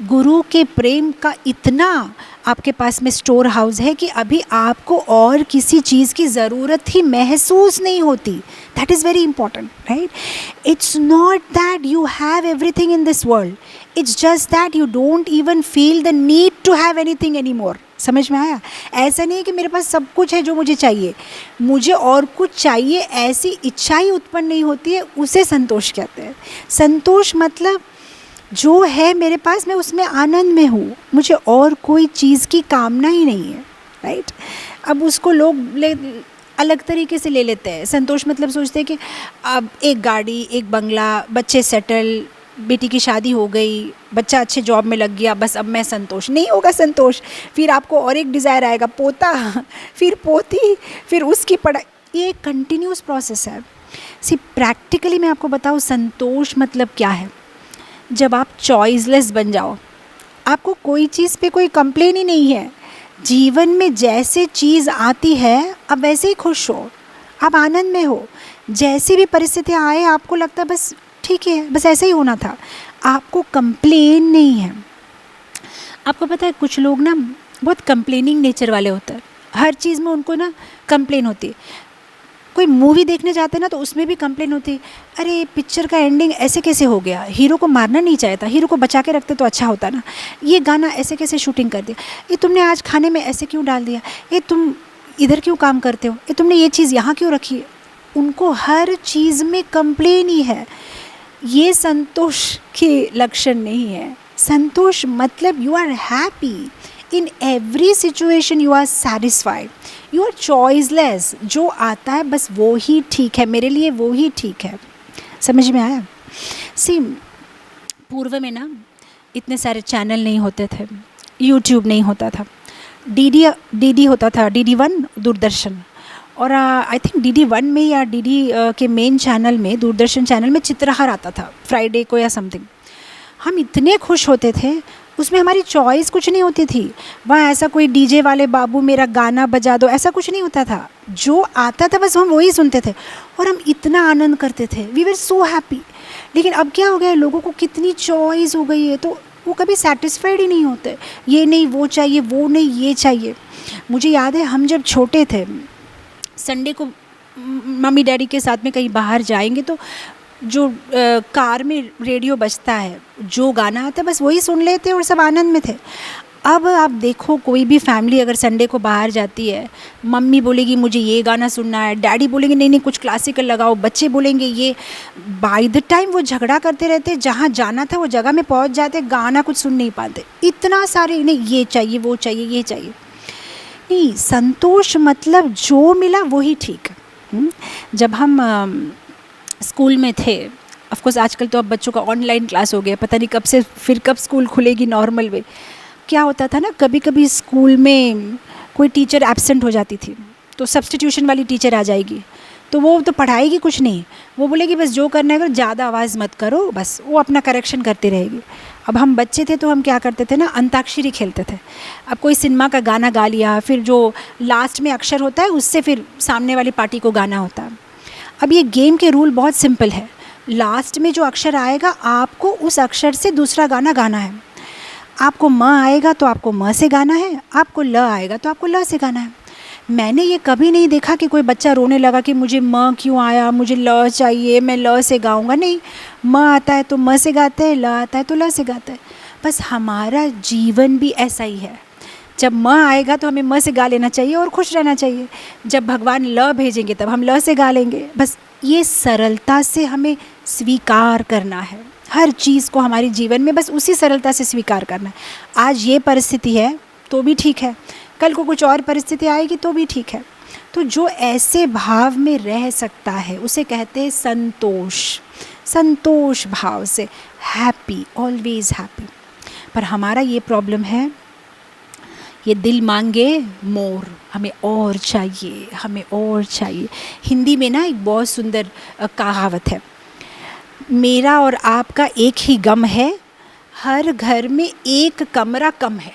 गुरु के प्रेम का इतना आपके पास में स्टोर हाउस है कि अभी आपको और किसी चीज़ की ज़रूरत ही महसूस नहीं होती। That is very important, right? It's not that you have everything in this world, it's just that you don't even feel the need to have anything any more. समझ में आया? ऐसा नहीं है कि मेरे पास सब कुछ है जो मुझे चाहिए, मुझे और कुछ चाहिए, ऐसी इच्छा ही उत्पन्न नहीं होती है, उसे संतोष कहते हैं। संतोष मतलब जो है मेरे पास मैं उसमें आनंद में हूँ, मुझे और कोई चीज़ की कामना ही नहीं है, राइट? अब उसको लोग अलग तरीके से ले लेते हैं। संतोष मतलब सोचते हैं कि अब एक गाड़ी, एक बंगला, बच्चे सेटल, बेटी की शादी हो गई, बच्चा अच्छे जॉब में लग गया, बस अब मैं संतोष। नहीं होगा संतोष। फिर आपको और एक डिज़ायर आएगा, पोता, फिर पोती, फिर उसकी पढ़ाई। ये कंटिन्यूस प्रोसेस है। प्रैक्टिकली मैं आपको बताऊँ संतोष मतलब क्या है। जब आप चॉइसलेस बन जाओ, आपको कोई चीज़ पे कोई कंप्लेन ही नहीं है, जीवन में जैसे चीज़ आती है आप वैसे ही खुश हो, आप आनंद में हो, जैसी भी परिस्थिति आए आपको लगता है बस ठीक है, बस ऐसे ही होना था, आपको कंप्लेन नहीं है। आपको पता है कुछ लोग ना बहुत कंप्लेनिंग नेचर वाले होते हैं, हर चीज़ में उनको ना कंप्लेन होती है। कोई मूवी देखने जाते हैं ना तो उसमें भी कंप्लेन होती है, अरे पिक्चर का एंडिंग ऐसे कैसे हो गया, हीरो को मारना नहीं चाहिए था, हीरो को बचा के रखते तो अच्छा होता ना, ये गाना ऐसे कैसे शूटिंग कर दिया, ये तुमने आज खाने में ऐसे क्यों डाल दिया, ये तुम इधर क्यों काम करते हो, ये तुमने ये चीज़ यहाँ क्यों रखी है। उनको हर चीज़ में कंप्लेन ही है। ये संतोष के लक्षण नहीं है। संतोष मतलब you are happy in every situation, you are satisfied, you are choiceless. जो आता है बस वो ही ठीक है, मेरे लिए वो ही ठीक है। समझ में आया? पूर्व में ना इतने सारे चैनल नहीं होते थे, यूट्यूब नहीं होता था, डीडी होता था, DD1 दूरदर्शन। और आई थिंक DD1 में या डीडी के मेन चैनल में, दूरदर्शन चैनल में चित्रहार आता था फ्राइडे को या समथिंग। हम इतने खुश होते थे, उसमें हमारी चॉइस कुछ नहीं होती थी। वहाँ ऐसा कोई डीजे वाले बाबू मेरा गाना बजा दो, ऐसा कुछ नहीं होता था। जो आता था बस हम वही सुनते थे और हम इतना आनंद करते थे, वी वर सो हैप्पी। लेकिन अब क्या हो गया है, लोगों को कितनी चॉइस हो गई है, तो वो कभी सेटिस्फाइड ही नहीं होते। ये नहीं वो चाहिए, वो नहीं ये चाहिए। मुझे याद है हम जब छोटे थे, संडे को मम्मी डैडी के साथ में कहीं बाहर जाएंगे तो जो कार में रेडियो बजता है, जो गाना आता है बस वही सुन लेते और सब आनंद में थे। अब आप देखो, कोई भी फैमिली अगर संडे को बाहर जाती है, मम्मी बोलेगी मुझे ये गाना सुनना है, डैडी बोलेंगे नहीं नहीं कुछ क्लासिकल लगाओ, बच्चे बोलेंगे ये। बाय द टाइम वो झगड़ा करते रहते, जहाँ जाना था वो जगह में पहुँच जाते, गाना कुछ सुन नहीं पाते। इतना सारे नहीं, ये चाहिए वो चाहिए ये चाहिए। नहीं, संतोष मतलब जो मिला वही ठीक है। जब हम स्कूल में थे, ऑफ कोर्स आजकल तो अब बच्चों का ऑनलाइन क्लास हो गया, पता नहीं कब से फिर कब स्कूल खुलेगी नॉर्मल वे। क्या होता था ना, कभी कभी स्कूल में कोई टीचर एब्सेंट हो जाती थी तो सब्स्टिट्यूशन वाली टीचर आ जाएगी, तो वो तो पढ़ाएगी कुछ नहीं, वो बोलेगी बस जो करना है करो, ज़्यादा आवाज़ मत करो, बस वो अपना करेक्शन करती रहेगी। अब हम बच्चे थे तो हम क्या करते थे ना, अंताक्षरी खेलते थे। अब कोई सिनेमा का गाना गा लिया, फिर जो लास्ट में अक्षर होता है उससे फिर सामने वाली पार्टी को गाना होता है। अब ये गेम के रूल बहुत सिंपल है, लास्ट में जो अक्षर आएगा आपको उस अक्षर से दूसरा गाना गाना है। आपको म आएगा तो आपको म से गाना है, आपको ल आएगा तो आपको ल से गाना है। मैंने ये कभी नहीं देखा कि कोई बच्चा रोने लगा कि मुझे म क्यों आया, मुझे ल चाहिए, मैं ल से गाऊंगा। नहीं, म आता है तो म से गाते हैं, ल आता है तो ल से गाते हैं। बस हमारा जीवन भी ऐसा ही है, जब म आएगा तो हमें म से गा लेना चाहिए और खुश रहना चाहिए। जब भगवान ल भेजेंगे तब हम ल से गा लेंगे। बस ये सरलता से हमें स्वीकार करना है, हर चीज़ को हमारे जीवन में बस उसी सरलता से स्वीकार करना है। आज ये परिस्थिति है तो भी ठीक है, कल को कुछ और परिस्थिति आएगी तो भी ठीक है। तो जो ऐसे भाव में रह सकता है उसे कहते हैं संतोष। संतोष भाव से, हैप्पी, ऑलवेज हैप्पी। पर हमारा ये प्रॉब्लम है, ये दिल मांगे मोर, हमें और चाहिए, हमें और चाहिए। हिंदी में ना एक बहुत सुंदर कहावत है, मेरा और आपका एक ही गम है, हर घर में एक कमरा कम है।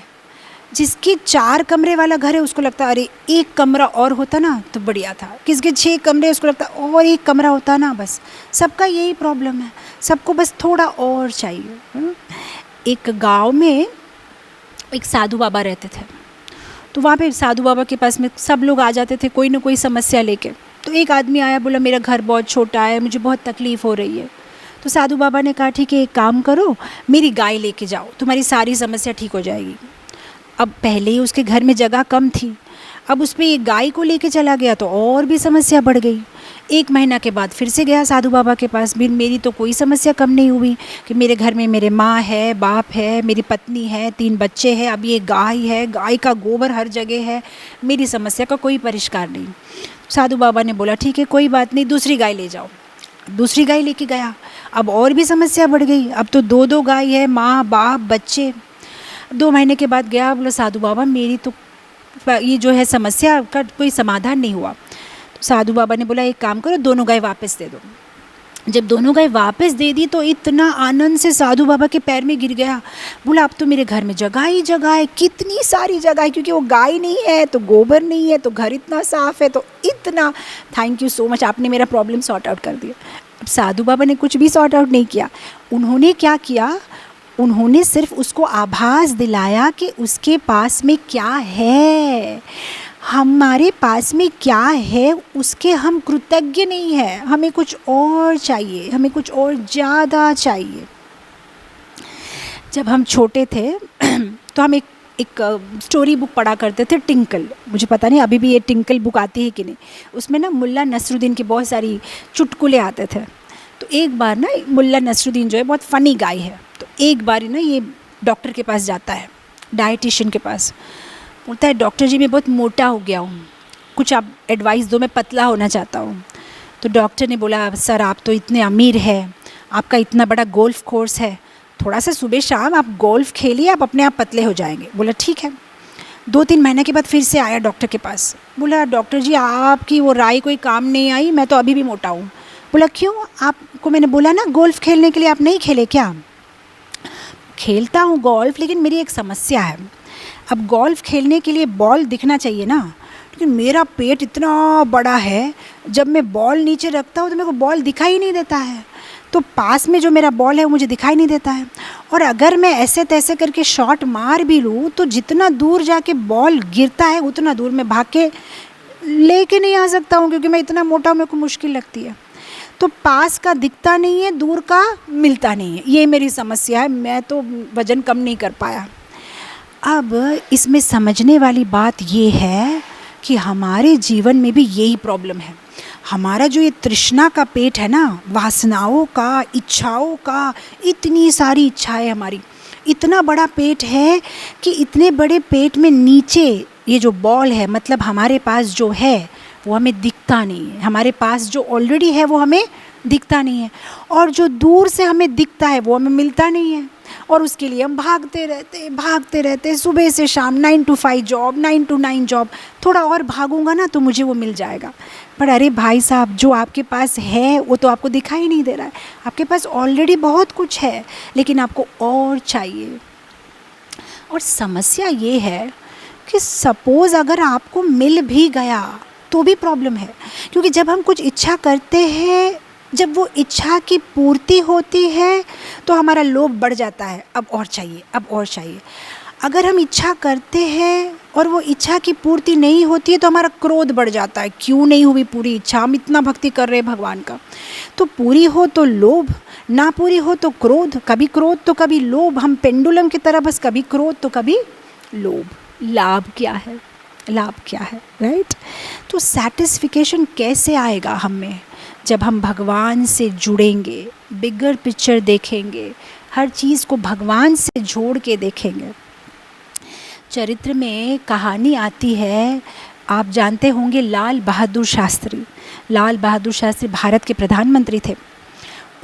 जिसके 4 कमरे वाला घर है उसको लगता है अरे एक कमरा और होता ना तो बढ़िया था, किसके 6 कमरे उसको लगता और एक कमरा होता ना। बस सबका यही प्रॉब्लम है, सबको बस थोड़ा और चाहिए। एक गांव में एक साधु बाबा रहते थे, तो वहाँ पे साधु बाबा के पास में सब लोग आ जाते थे कोई ना कोई समस्या लेके। तो एक आदमी आया, बोला मेरा घर बहुत छोटा है, मुझे बहुत तकलीफ़ हो रही है। तो साधु बाबा ने कहा ठीक है एक काम करो, मेरी गाय लेके जाओ, तुम्हारी सारी समस्या ठीक हो जाएगी। अब पहले ही उसके घर में जगह कम थी, अब उसमें एक गाय को लेके चला गया तो और भी समस्या बढ़ गई। 1 महीना के बाद फिर से गया साधु बाबा के पास, भी मेरी तो कोई समस्या कम नहीं हुई कि मेरे घर में मेरे माँ है, बाप है, मेरी पत्नी है, 3 बच्चे हैं, अब ये गाय है, गाय का गोबर हर जगह है, मेरी समस्या का कोई परिष्कार नहीं। साधु बाबा ने बोला ठीक है कोई बात नहीं, दूसरी गाय ले जाओ। दूसरी गाय लेके गया, अब और भी समस्या बढ़ गई, अब तो 2-2 गाय है, माँ बाप बच्चे। 2 महीने के बाद गया, बोला साधु बाबा मेरी तो ये जो है समस्या का कोई समाधान नहीं हुआ। तो साधु बाबा ने बोला एक काम करो, दोनों गाय वापस दे दो। जब दोनों गाय वापस दे दी तो इतना आनंद से साधु बाबा के पैर में गिर गया। बोला अब तो मेरे घर में जगह ही जगह है, कितनी सारी जगह है, क्योंकि वो गाय नहीं है तो गोबर नहीं है तो घर इतना साफ़ है, तो इतना थैंक यू सो मच, आपने मेरा प्रॉब्लम सॉर्ट आउट कर दिया। अब साधु बाबा ने कुछ भी सॉर्ट आउट नहीं किया, उन्होंने क्या किया, उन्होंने सिर्फ उसको आभास दिलाया कि उसके पास में क्या है, हमारे पास में क्या है उसके हम कृतज्ञ नहीं हैं, हमें कुछ और चाहिए, हमें कुछ और ज़्यादा चाहिए। जब हम छोटे थे तो हम एक स्टोरी बुक पढ़ा करते थे, टिंकल। मुझे पता नहीं अभी भी ये टिंकल बुक आती है कि नहीं। उसमें ना मुल्ला नसरुद्दीन की बहुत सारी चुटकुले आते थे। तो एक बार ना मुल्ला नसरुद्दीन जो है बहुत फ़नी गाय है, तो एक बार ना ये डॉक्टर के पास जाता है, डाइटिशियन के पास। बोलता है डॉक्टर जी मैं बहुत मोटा हो गया हूँ, कुछ आप एडवाइस दो, मैं पतला होना चाहता हूँ। तो डॉक्टर ने बोला सर आप तो इतने अमीर हैं, आपका इतना बड़ा गोल्फ कोर्स है, थोड़ा सा सुबह शाम आप गोल्फ खेलिए, आप अपने आप पतले हो जाएंगे। बोला ठीक है। 2-3 महीने के बाद फिर से आया डॉक्टर के पास। बोला डॉक्टर जी आपकी वो राय कोई काम नहीं आई, मैं तो अभी भी मोटा हूँ। बोला क्यों? आपको मैंने बोला ना गोल्फ खेलने के लिए, आप नहीं खेले क्या? खेलता हूँ गोल्फ, लेकिन मेरी एक समस्या है। अब गोल्फ खेलने के लिए बॉल दिखना चाहिए ना, लेकिन मेरा पेट इतना बड़ा है, जब मैं बॉल नीचे रखता हूँ तो मेरे को बॉल दिखाई नहीं देता है। तो पास में जो मेरा बॉल है वो मुझे दिखाई नहीं देता है, और अगर मैं ऐसे तैसे करके शॉट मार भी लूँ तो जितना दूर जाके बॉल गिरता है उतना दूर मैं भाग के लेके नहीं आ सकता हूँ, क्योंकि मैं इतना मोटा हूँ, मेरे को मुश्किल लगती है। तो पास का दिखता नहीं है, दूर का मिलता नहीं है, ये मेरी समस्या है। मैं तो वज़न कम नहीं कर पाया। अब इसमें समझने वाली बात ये है कि हमारे जीवन में भी यही प्रॉब्लम है। हमारा जो ये तृष्णा का पेट है ना, वासनाओं का, इच्छाओं का, इतनी सारी इच्छाएं हमारी, इतना बड़ा पेट है कि इतने बड़े पेट में नीचे ये जो बॉल है, मतलब हमारे पास जो है वो हमें दिखता नहीं है। हमारे पास जो ऑलरेडी है वो हमें दिखता नहीं है, और जो दूर से हमें दिखता है वो हमें मिलता नहीं है, और उसके लिए हम भागते रहते सुबह से शाम। 9 to 5 जॉब, 9 to 9 जॉब, थोड़ा और भागूंगा ना तो मुझे वो मिल जाएगा। पर अरे भाई साहब, जो आपके पास है वो तो आपको दिखाई नहीं दे रहा है। आपके पास ऑलरेडी बहुत कुछ है, लेकिन आपको और चाहिए। और समस्या ये है कि सपोज़ अगर आपको मिल भी गया तो भी प्रॉब्लम है, क्योंकि जब हम कुछ इच्छा करते हैं, जब वो इच्छा की पूर्ति होती है तो हमारा लोभ बढ़ जाता है, अब और चाहिए, अब और चाहिए। अगर हम इच्छा करते हैं और वो इच्छा की पूर्ति नहीं होती है तो हमारा क्रोध बढ़ जाता है, क्यों नहीं हुई पूरी इच्छा, हम इतना भक्ति कर रहे हैं भगवान का। तो पूरी हो तो लोभ, ना पूरी हो तो क्रोध, कभी क्रोध तो कभी लोभ। हम पेंडुलम की तरह बस कभी क्रोध तो कभी लोभ। लाभ क्या है? लाभ क्या है, राइट? तो सैटिस्फिकेशन कैसे आएगा हम में? जब हम भगवान से जुड़ेंगे, बिगर पिक्चर देखेंगे, हर चीज़ को भगवान से जोड़ के देखेंगे। चरित्र में कहानी आती है, आप जानते होंगे लाल बहादुर शास्त्री। लाल बहादुर शास्त्री भारत के प्रधानमंत्री थे।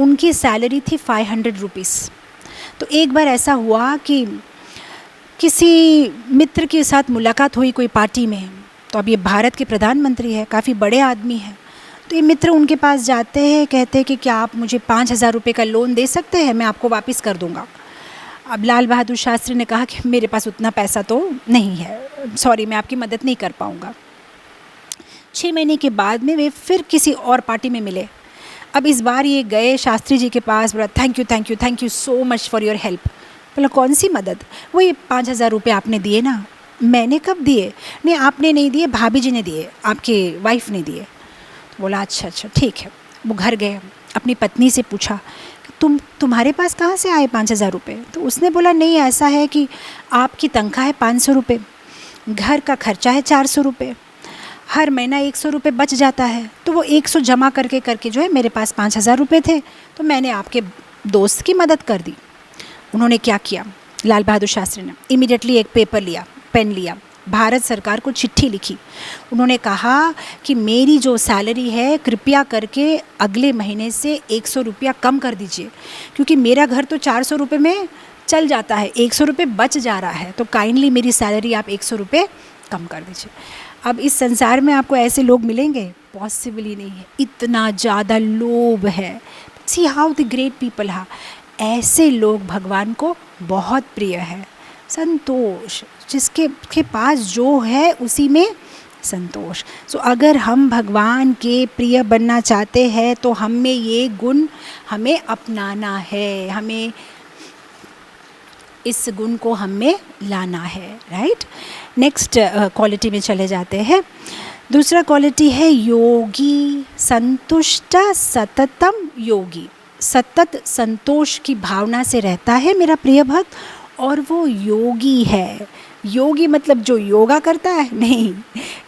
उनकी सैलरी थी 500 रुपीज़। तो एक बार ऐसा हुआ कि किसी मित्र के साथ मुलाकात हुई कोई पार्टी में। तो अब ये भारत के प्रधानमंत्री है, काफ़ी बड़े आदमी हैं। तो ये मित्र उनके पास जाते हैं, कहते हैं कि क्या आप मुझे 5,000 रुपये का लोन दे सकते हैं, मैं आपको वापस कर दूंगा। अब लाल बहादुर शास्त्री ने कहा कि मेरे पास उतना पैसा तो नहीं है, सॉरी, मैं आपकी मदद नहीं कर पाऊंगा। 6 महीने के बाद में वे फिर किसी और पार्टी में मिले। अब इस बार ये गए शास्त्री जी के पास, बोला thank you so much for your help. बोला कौन सी मदद? वो ये 5,000 रुपये आपने दिए ना। मैंने कब दिए? नहीं, आपने नहीं दिए, भाभी जी ने दिए, आपके वाइफ ने दिए। बोला अच्छा ठीक है। वो घर गए, अपनी पत्नी से पूछा कि तुम्हारे पास कहाँ से आए 5,000 रुपये? तो उसने बोला नहीं, ऐसा है कि आपकी तनख्वाह है 500 रुपये, घर का खर्चा है 400 रुपये, हर महीना 100 रुपये बच जाता है। तो वो 100 जमा करके जो है मेरे पास 5,000 रुपये थे, तो मैंने आपके दोस्त की मदद कर दी। उन्होंने क्या किया, लाल बहादुर शास्त्री ने इमीडिएटली एक पेपर लिया, पेन लिया, भारत सरकार को चिट्ठी लिखी। उन्होंने कहा कि मेरी जो सैलरी है कृपया करके अगले महीने से 100 रुपया कम कर दीजिए, क्योंकि मेरा घर तो 400 रुपये में चल जाता है, 100 रुपये बच जा रहा है, तो काइंडली मेरी सैलरी आप 100 रुपये कम कर दीजिए। अब इस संसार में आपको ऐसे लोग मिलेंगे? पॉसिबल ही नहीं है, इतना ज़्यादा लोभ है। See how the great people है। ऐसे लोग भगवान को बहुत प्रिय है। संतोष, जिसके के पास जो है उसी में संतोष। सो अगर हम भगवान के प्रिय बनना चाहते हैं तो हम में ये गुण हमें अपनाना है, हमें इस गुण को हम में लाना है, राइट? नेक्स्ट क्वालिटी में चले जाते हैं। दूसरा क्वालिटी है योगी, संतुष्ट सततम योगी। सतत संतोष की भावना से रहता है मेरा प्रिय भक्त, और वो योगी है। योगी मतलब जो योगा करता है? नहीं,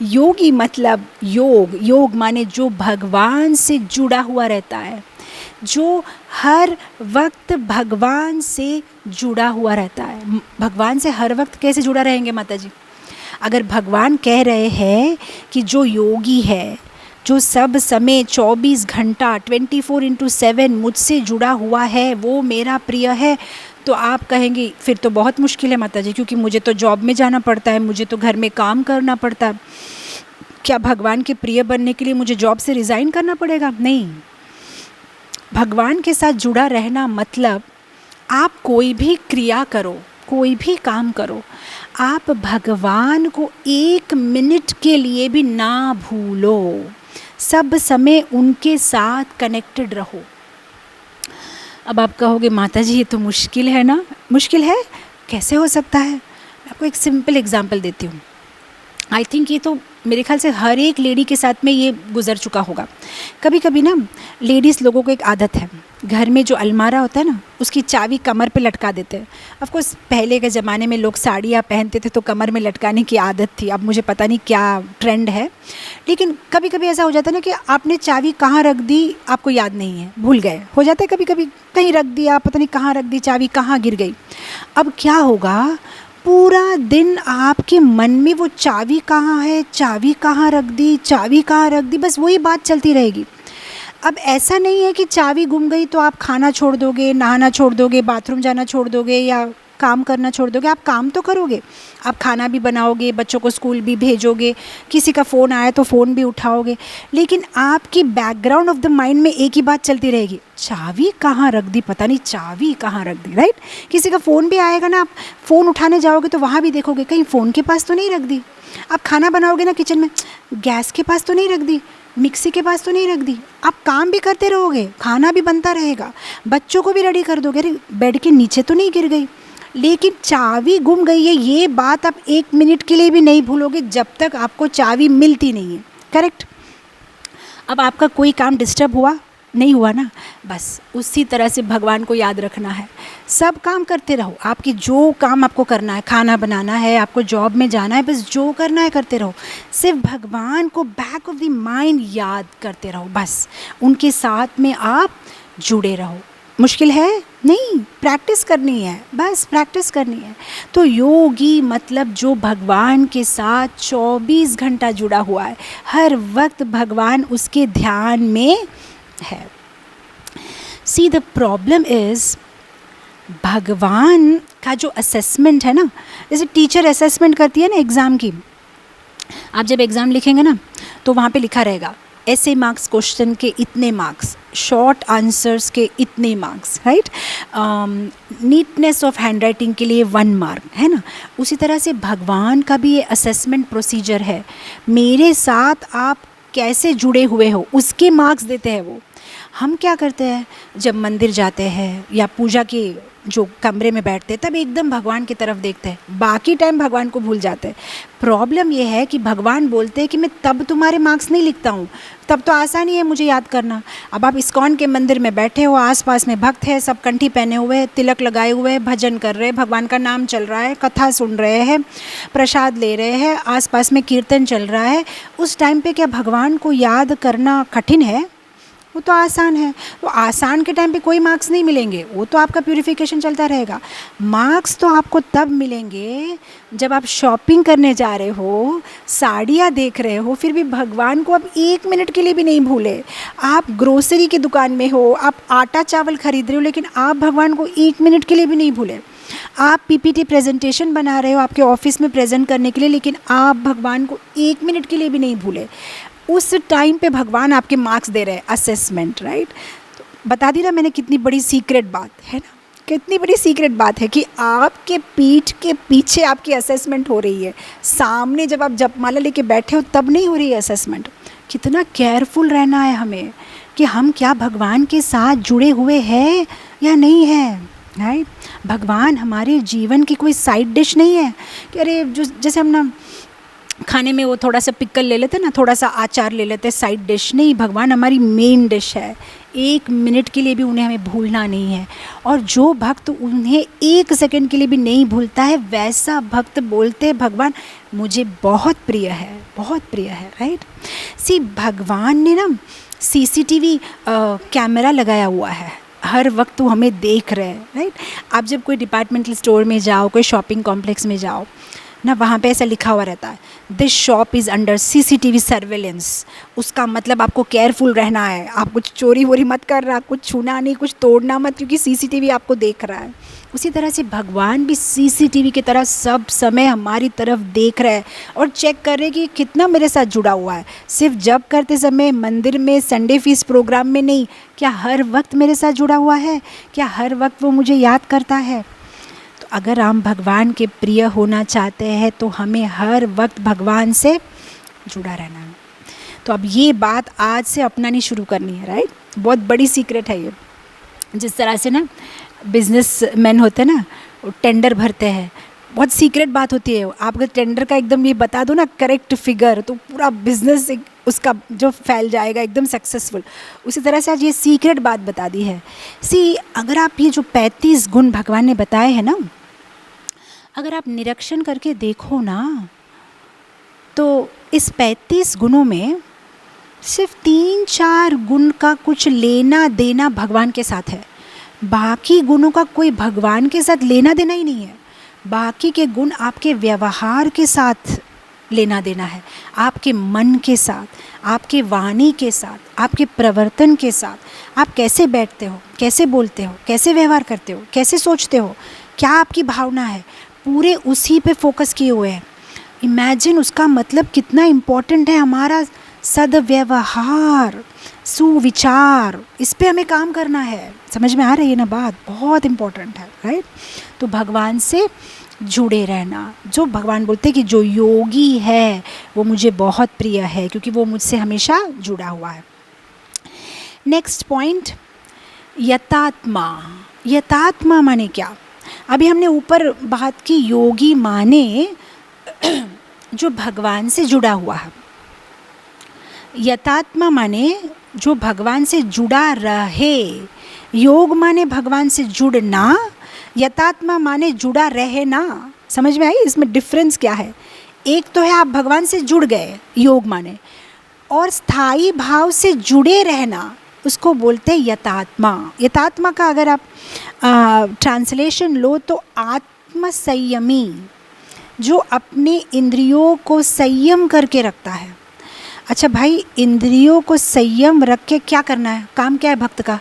योगी मतलब योग माने जो भगवान से जुड़ा हुआ रहता है, जो हर वक्त भगवान से जुड़ा हुआ रहता है। भगवान से हर वक्त कैसे जुड़ा रहेंगे माता जी? अगर भगवान कह रहे हैं कि जो योगी है, जो सब समय 24 घंटा 24/7 मुझसे जुड़ा हुआ है, वो मेरा प्रिय है, तो आप कहेंगे फिर तो बहुत मुश्किल है माता जी, क्योंकि मुझे तो जॉब में जाना पड़ता है, मुझे तो घर में काम करना पड़ता है। क्या भगवान के प्रिय बनने के लिए मुझे जॉब से रिज़ाइन करना पड़ेगा? नहीं। भगवान के साथ जुड़ा रहना मतलब आप कोई भी क्रिया करो, कोई भी काम करो, आप भगवान को 1 मिनट के लिए भी ना भूलो, सब समय उनके साथ कनेक्टेड रहो। अब आप कहोगे माता जी ये तो मुश्किल है ना। मुश्किल है? कैसे हो सकता है? मैं आपको एक सिंपल एग्जांपल देती हूँ। आई थिंक ये तो मेरे ख्याल से हर एक लेडी के साथ में ये गुजर चुका होगा। कभी कभी ना लेडीज़ लोगों को एक आदत है, घर में जो अलमारा होता है ना उसकी चाबी कमर पे लटका देते हैं। ऑफ कोर्स पहले के ज़माने में लोग साड़ियाँ पहनते थे तो कमर में लटकाने की आदत थी, अब मुझे पता नहीं क्या ट्रेंड है। लेकिन कभी कभी ऐसा हो जाता है ना कि आपने चाबी कहाँ रख दी आपको याद नहीं है, भूल गए, हो जाता है कभी कभी, कहीं रख दिया, पता नहीं कहाँ रख दी, चाबी कहाँ गिर गई। अब क्या होगा, पूरा दिन आपके मन में वो चाबी कहाँ है, चाबी कहाँ रख दी, चाबी कहाँ रख दी, बस वही बात चलती रहेगी। अब ऐसा नहीं है कि चाबी गुम गई तो आप खाना छोड़ दोगे, नहाना छोड़ दोगे, बाथरूम जाना छोड़ दोगे या काम करना छोड़ दोगे। आप काम तो करोगे, आप खाना भी बनाओगे, बच्चों को स्कूल भी भेजोगे, किसी का फ़ोन आया तो फ़ोन भी उठाओगे, लेकिन आपकी बैकग्राउंड ऑफ द माइंड में एक ही बात चलती रहेगी, चाबी कहाँ रख दी, पता नहीं चाबी कहाँ रख दी, राइट। किसी का फ़ोन भी आएगा ना, आप फ़ोन उठाने जाओगे तो वहाँ भी देखोगे कहीं फ़ोन के पास तो नहीं रख दी। आप खाना बनाओगे ना किचन में, गैस के पास तो नहीं रख दी, मिक्सी के पास तो नहीं रख दी। आप काम भी करते रहोगे, खाना भी बनता रहेगा, बच्चों को भी रेडी कर दोगे, अरे बेड के नीचे तो नहीं गिर गई, लेकिन चाबी गुम गई है ये बात आप 1 मिनट के लिए भी नहीं भूलोगे जब तक आपको चाबी मिलती नहीं है, करेक्ट। अब आपका कोई काम डिस्टर्ब हुआ नहीं हुआ ना, बस उसी तरह से भगवान को याद रखना है। सब काम करते रहो, आपकी जो काम आपको करना है, खाना बनाना है, आपको जॉब में जाना है, बस जो करना है करते रहो, सिर्फ भगवान को बैक ऑफ द माइंड याद करते रहो, बस उनके साथ में आप जुड़े रहो। मुश्किल है? नहीं, प्रैक्टिस करनी है, बस प्रैक्टिस करनी है। तो योगी मतलब जो भगवान के साथ 24 घंटा जुड़ा हुआ है, हर वक्त भगवान उसके ध्यान में है। सी द प्रॉब्लम इज़ भगवान का जो असेसमेंट है ना, जैसे टीचर असेसमेंट करती है ना एग्ज़ाम की, आप जब एग्ज़ाम लिखेंगे ना तो वहाँ पे लिखा रहेगा ऐसे मार्क्स क्वेश्चन के इतने मार्क्स, शॉर्ट आंसर्स के इतने marks, right, neatness of hand writing के लिए 1 मार्क, है ना। उसी तरह से भगवान का भी ये असेसमेंट प्रोसीजर है, मेरे साथ आप कैसे जुड़े हुए हो उसके मार्क्स देते हैं वो। हम क्या करते हैं, जब मंदिर जाते हैं या पूजा के जो कमरे में बैठते हैं तब एकदम भगवान की तरफ देखते हैं, बाकी टाइम भगवान को भूल जाते हैं। प्रॉब्लम ये है कि भगवान बोलते हैं कि मैं तब तुम्हारे मार्क्स नहीं लिखता हूँ, तब तो आसान ही है मुझे याद करना। अब आप इस्कॉन के मंदिर में बैठे हो, आसपास में भक्त है, सब कंठी पहने हुए हैं, तिलक लगाए हुए हैं, भजन कर रहे हैं, भगवान का नाम चल रहा है, कथा सुन रहे हैं, प्रसाद ले रहे हैं, आसपास में कीर्तन चल रहा है, उस टाइम पे क्या भगवान को याद करना कठिन है? वो तो आसान है। तो आसान के टाइम पे कोई मार्क्स नहीं मिलेंगे, वो तो आपका प्यूरिफिकेशन चलता रहेगा। मार्क्स तो आपको तब मिलेंगे जब आप शॉपिंग करने जा रहे हो, साड़ियाँ देख रहे हो, फिर भी भगवान को आप 1 मिनट के लिए भी नहीं भूले। आप ग्रोसरी की दुकान में हो, आप आटा चावल खरीद रहे हो, लेकिन आप भगवान को 1 मिनट के लिए भी नहीं भूले। आप पीपीटी प्रेजेंटेशन बना रहे हो आपके ऑफिस में प्रेजेंट करने के लिए, लेकिन आप भगवान को 1 मिनट के लिए भी नहीं भूले। उस टाइम पे भगवान आपके मार्क्स दे रहे हैं, असेसमेंट, राइट। तो बता दी ना मैंने कितनी बड़ी सीक्रेट बात है ना, कितनी बड़ी सीक्रेट बात है कि आपके पीठ के पीछे आपकी असेसमेंट हो रही है, सामने जब आप जपमाला लेके बैठे हो तब नहीं हो रही है असेसमेंट। कितना केयरफुल रहना है हमें कि हम क्या भगवान के साथ जुड़े हुए हैं या नहीं है, राइट। भगवान हमारे जीवन की कोई साइड डिश नहीं है कि अरे जो जैसे हम ना खाने में वो थोड़ा सा पिकल ले लेते ना, थोड़ा सा अचार ले लेते, साइड डिश नहीं, भगवान हमारी मेन डिश है। 1 मिनट के लिए भी उन्हें हमें भूलना नहीं है। और जो भक्त उन्हें 1 सेकंड के लिए भी नहीं भूलता है, वैसा भक्त बोलते हैं भगवान मुझे बहुत प्रिय है, बहुत प्रिय है, राइट। सी भगवान ने ना CCTV कैमरा लगाया हुआ है, हर वक्त वो हमें देख रहे हैं, राइट। आप जब कोई डिपार्टमेंटल स्टोर में जाओ, कोई शॉपिंग कॉम्प्लेक्स में जाओ ना, वहाँ पे ऐसा लिखा हुआ रहता है this shop is under CCTV surveillance. उसका मतलब आपको केयरफुल रहना है, आप कुछ चोरी वोरी मत करना, कुछ छूना नहीं, कुछ तोड़ना मत, क्योंकि CCTV आपको देख रहा है। उसी तरह से भगवान भी CCTV की तरह सब समय हमारी तरफ देख रहे हैं और चेक कर रहे हैं कि कितना मेरे साथ जुड़ा हुआ है। सिर्फ जप करते समय, मंदिर में, संडे फीस प्रोग्राम में नहीं, क्या हर वक्त मेरे साथ जुड़ा हुआ है? क्या हर वक्त वो मुझे याद करता है? तो अगर हम भगवान के प्रिय होना चाहते हैं तो हमें हर वक्त भगवान से जुड़ा रहना है। तो अब ये बात आज से अपनानी शुरू करनी है, राइट? बहुत बड़ी सीक्रेट है ये। जिस तरह से ना बिजनेस मैन होते हैं ना, वो टेंडर भरते हैं, बहुत सीक्रेट बात होती है। आप अगर टेंडर का एकदम ये बता दो ना करेक्ट फिगर, तो पूरा बिजनेस उसका जो फैल जाएगा एकदम सक्सेसफुल। उसी तरह से आज ये सीक्रेट बात बता दी है। अगर आप ये जो 35 गुण भगवान ने बताए हैं ना, अगर आप निरीक्षण करके देखो ना, तो इस 35 गुणों में सिर्फ 3-4 गुण का कुछ लेना देना भगवान के साथ है। बाकी गुणों का कोई भगवान के साथ लेना देना ही नहीं है। बाकी के गुण आपके व्यवहार के साथ लेना देना है, आपके मन के साथ, आपके वाणी के साथ, आपके प्रवर्तन के साथ। आप कैसे बैठते हो, कैसे बोलते हो, कैसे व्यवहार करते हो, कैसे सोचते हो, क्या आपकी भावना है, पूरे उसी पे फोकस किए हुए हैं। इमेजिन उसका मतलब कितना इम्पोर्टेंट है हमारा सदव्यवहार, सुविचार, इस पे हमें काम करना है। समझ में आ रही है ना बात? बहुत इम्पोर्टेंट है, राइट? तो भगवान से जुड़े रहना, जो भगवान बोलते हैं कि जो योगी है वो मुझे बहुत प्रिय है, क्योंकि वो मुझसे हमेशा जुड़ा हुआ है। Next point, यतात्मा। यतात्मा माने क्या? अभी हमने ऊपर बात की, योगी माने जो भगवान से जुड़ा हुआ है। यतात्मा माने जो भगवान से जुड़ा रहे। योग माने भगवान से जुड़ना, यतात्मा माने जुड़ा रहना। समझ में आई इसमें डिफरेंस क्या है? एक तो है आप भगवान से जुड़ गए, योग माने, और स्थायी भाव से जुड़े रहना, उसको बोलते हैं यतात्मा। यतात्मा का अगर आप ट्रांसलेशन लो तो आत्म संयमी, जो अपने इंद्रियों को संयम करके रखता है। अच्छा भाई, इंद्रियों को संयम रख के क्या करना है? काम क्या है भक्त का?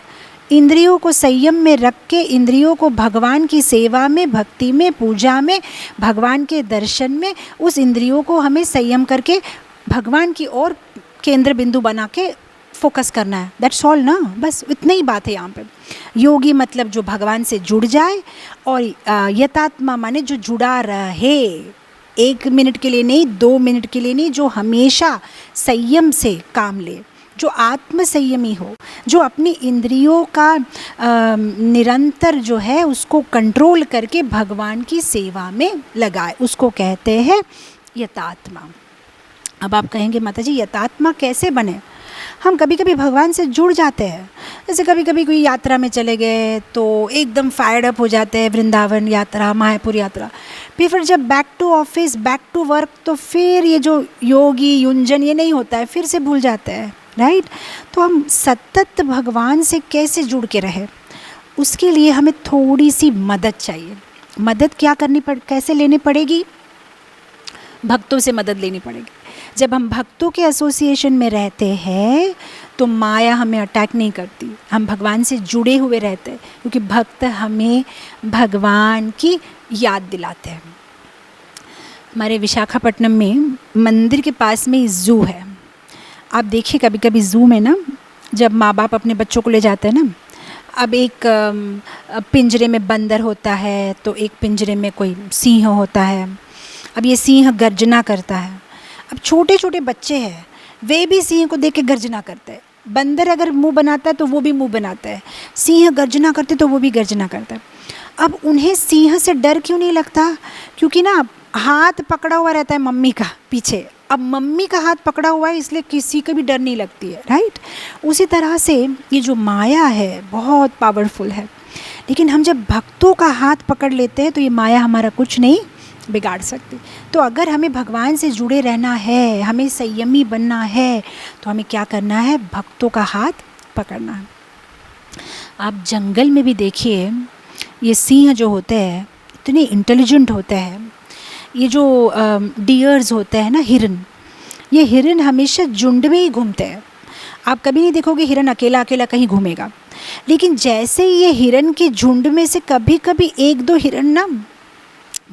इंद्रियों को संयम में रख के, इंद्रियों को भगवान की सेवा में, भक्ति में, पूजा में, भगवान के दर्शन में, उस इंद्रियों को हमें संयम करके भगवान की ओर केंद्र बिंदु बना के फोकस करना है। दैट्स ऑल ना, बस इतनी ही बात है यहाँ पे। योगी मतलब जो भगवान से जुड़ जाए, और यतात्मा माने जो जुड़ा रहे, 1 मिनट के लिए नहीं, 2 मिनट के लिए नहीं, जो हमेशा संयम से काम ले, जो आत्म संयमी हो, जो अपनी इंद्रियों का निरंतर जो है उसको कंट्रोल करके भगवान की सेवा में लगाए, उसको कहते हैं यतात्मा। अब आप कहेंगे माता जी यतात्मा कैसे बने? हम कभी कभी भगवान से जुड़ जाते हैं। जैसे कभी कभी कोई यात्रा में चले गए तो एकदम फायर्ड अप हो जाते हैं, वृंदावन यात्रा, मायापुर यात्रा। फिर जब back to office, back to work, तो फिर ये जो योगी युंजन ये नहीं होता है, फिर से भूल जाते हैं, राइट? तो हम सतत भगवान से कैसे जुड़ के रहे, उसके लिए हमें थोड़ी सी मदद चाहिए। मदद क्या कैसे लेनी पड़ेगी? भक्तों से मदद लेनी पड़ेगी। जब हम भक्तों के एसोसिएशन में रहते हैं तो माया हमें अटैक नहीं करती, हम भगवान से जुड़े हुए रहते हैं, क्योंकि भक्त हमें भगवान की याद दिलाते हैं। हमारे विशाखापट्टनम में मंदिर के पास में ज़ू है। आप देखिए कभी कभी ज़ू में ना, जब माँ बाप अपने बच्चों को ले जाते हैं ना, अब एक पिंजरे में बंदर होता है, तो एक पिंजरे में कोई सिंह होता है। अब ये सिंह गर्जना करता है। अब छोटे छोटे बच्चे हैं, वे भी सिंह को देख के गर्जना करते हैं। बंदर अगर मुंह बनाता है तो वो भी मुंह बनाता है, सिंह गर्जना करते तो वो भी गर्जना करता है। अब उन्हें सिंह से डर क्यों नहीं लगता? क्योंकि ना हाथ पकड़ा हुआ रहता है मम्मी का पीछे। अब मम्मी का हाथ पकड़ा हुआ है, इसलिए किसी को भी डर नहीं लगती है, राइट? उसी तरह से ये जो माया है बहुत पावरफुल है, लेकिन हम जब भक्तों का हाथ पकड़ लेते हैं तो ये माया हमारा कुछ नहीं बिगाड़ सकती। तो अगर हमें भगवान से जुड़े रहना है, हमें संयमी बनना है, तो हमें क्या करना है? भक्तों का हाथ पकड़ना है। आप जंगल में भी देखिए, ये सिंह जो होते हैं इतने इंटेलिजेंट होते हैं। ये जो डियर्स होते हैं ना, हिरन, ये हिरन हमेशा झुंड में ही घूमते हैं। आप कभी नहीं देखोगे हिरन अकेला अकेला कहीं घूमेगा। लेकिन जैसे ही ये हिरण के झुंड में से कभी कभी एक दो हिरण ना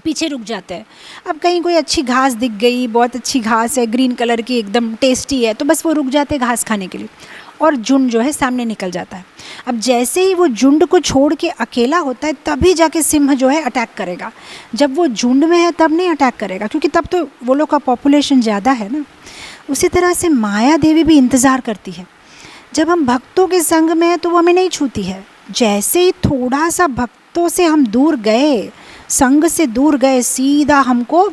पीछे रुक जाते हैं। अब कहीं कोई अच्छी घास दिख गई, बहुत अच्छी घास है, ग्रीन कलर की, एकदम टेस्टी है, तो बस वो रुक जाते हैं घास खाने के लिए, और झुंड जो है सामने निकल जाता है। अब जैसे ही वो झुंड को छोड़ के अकेला होता है तभी जाके सिंह जो है अटैक करेगा। जब वो झुंड में है तब नहीं अटैक करेगा, क्योंकि तब तो वो लोग का पॉपुलेशन ज़्यादा है ना। उसी तरह से माया देवी भी इंतज़ार करती है। जब हम भक्तों के संग में हैं तो वो हमें नहीं छूती है। जैसे ही थोड़ा सा भक्तों से हम दूर गए, संग से दूर गए, सीधा हमको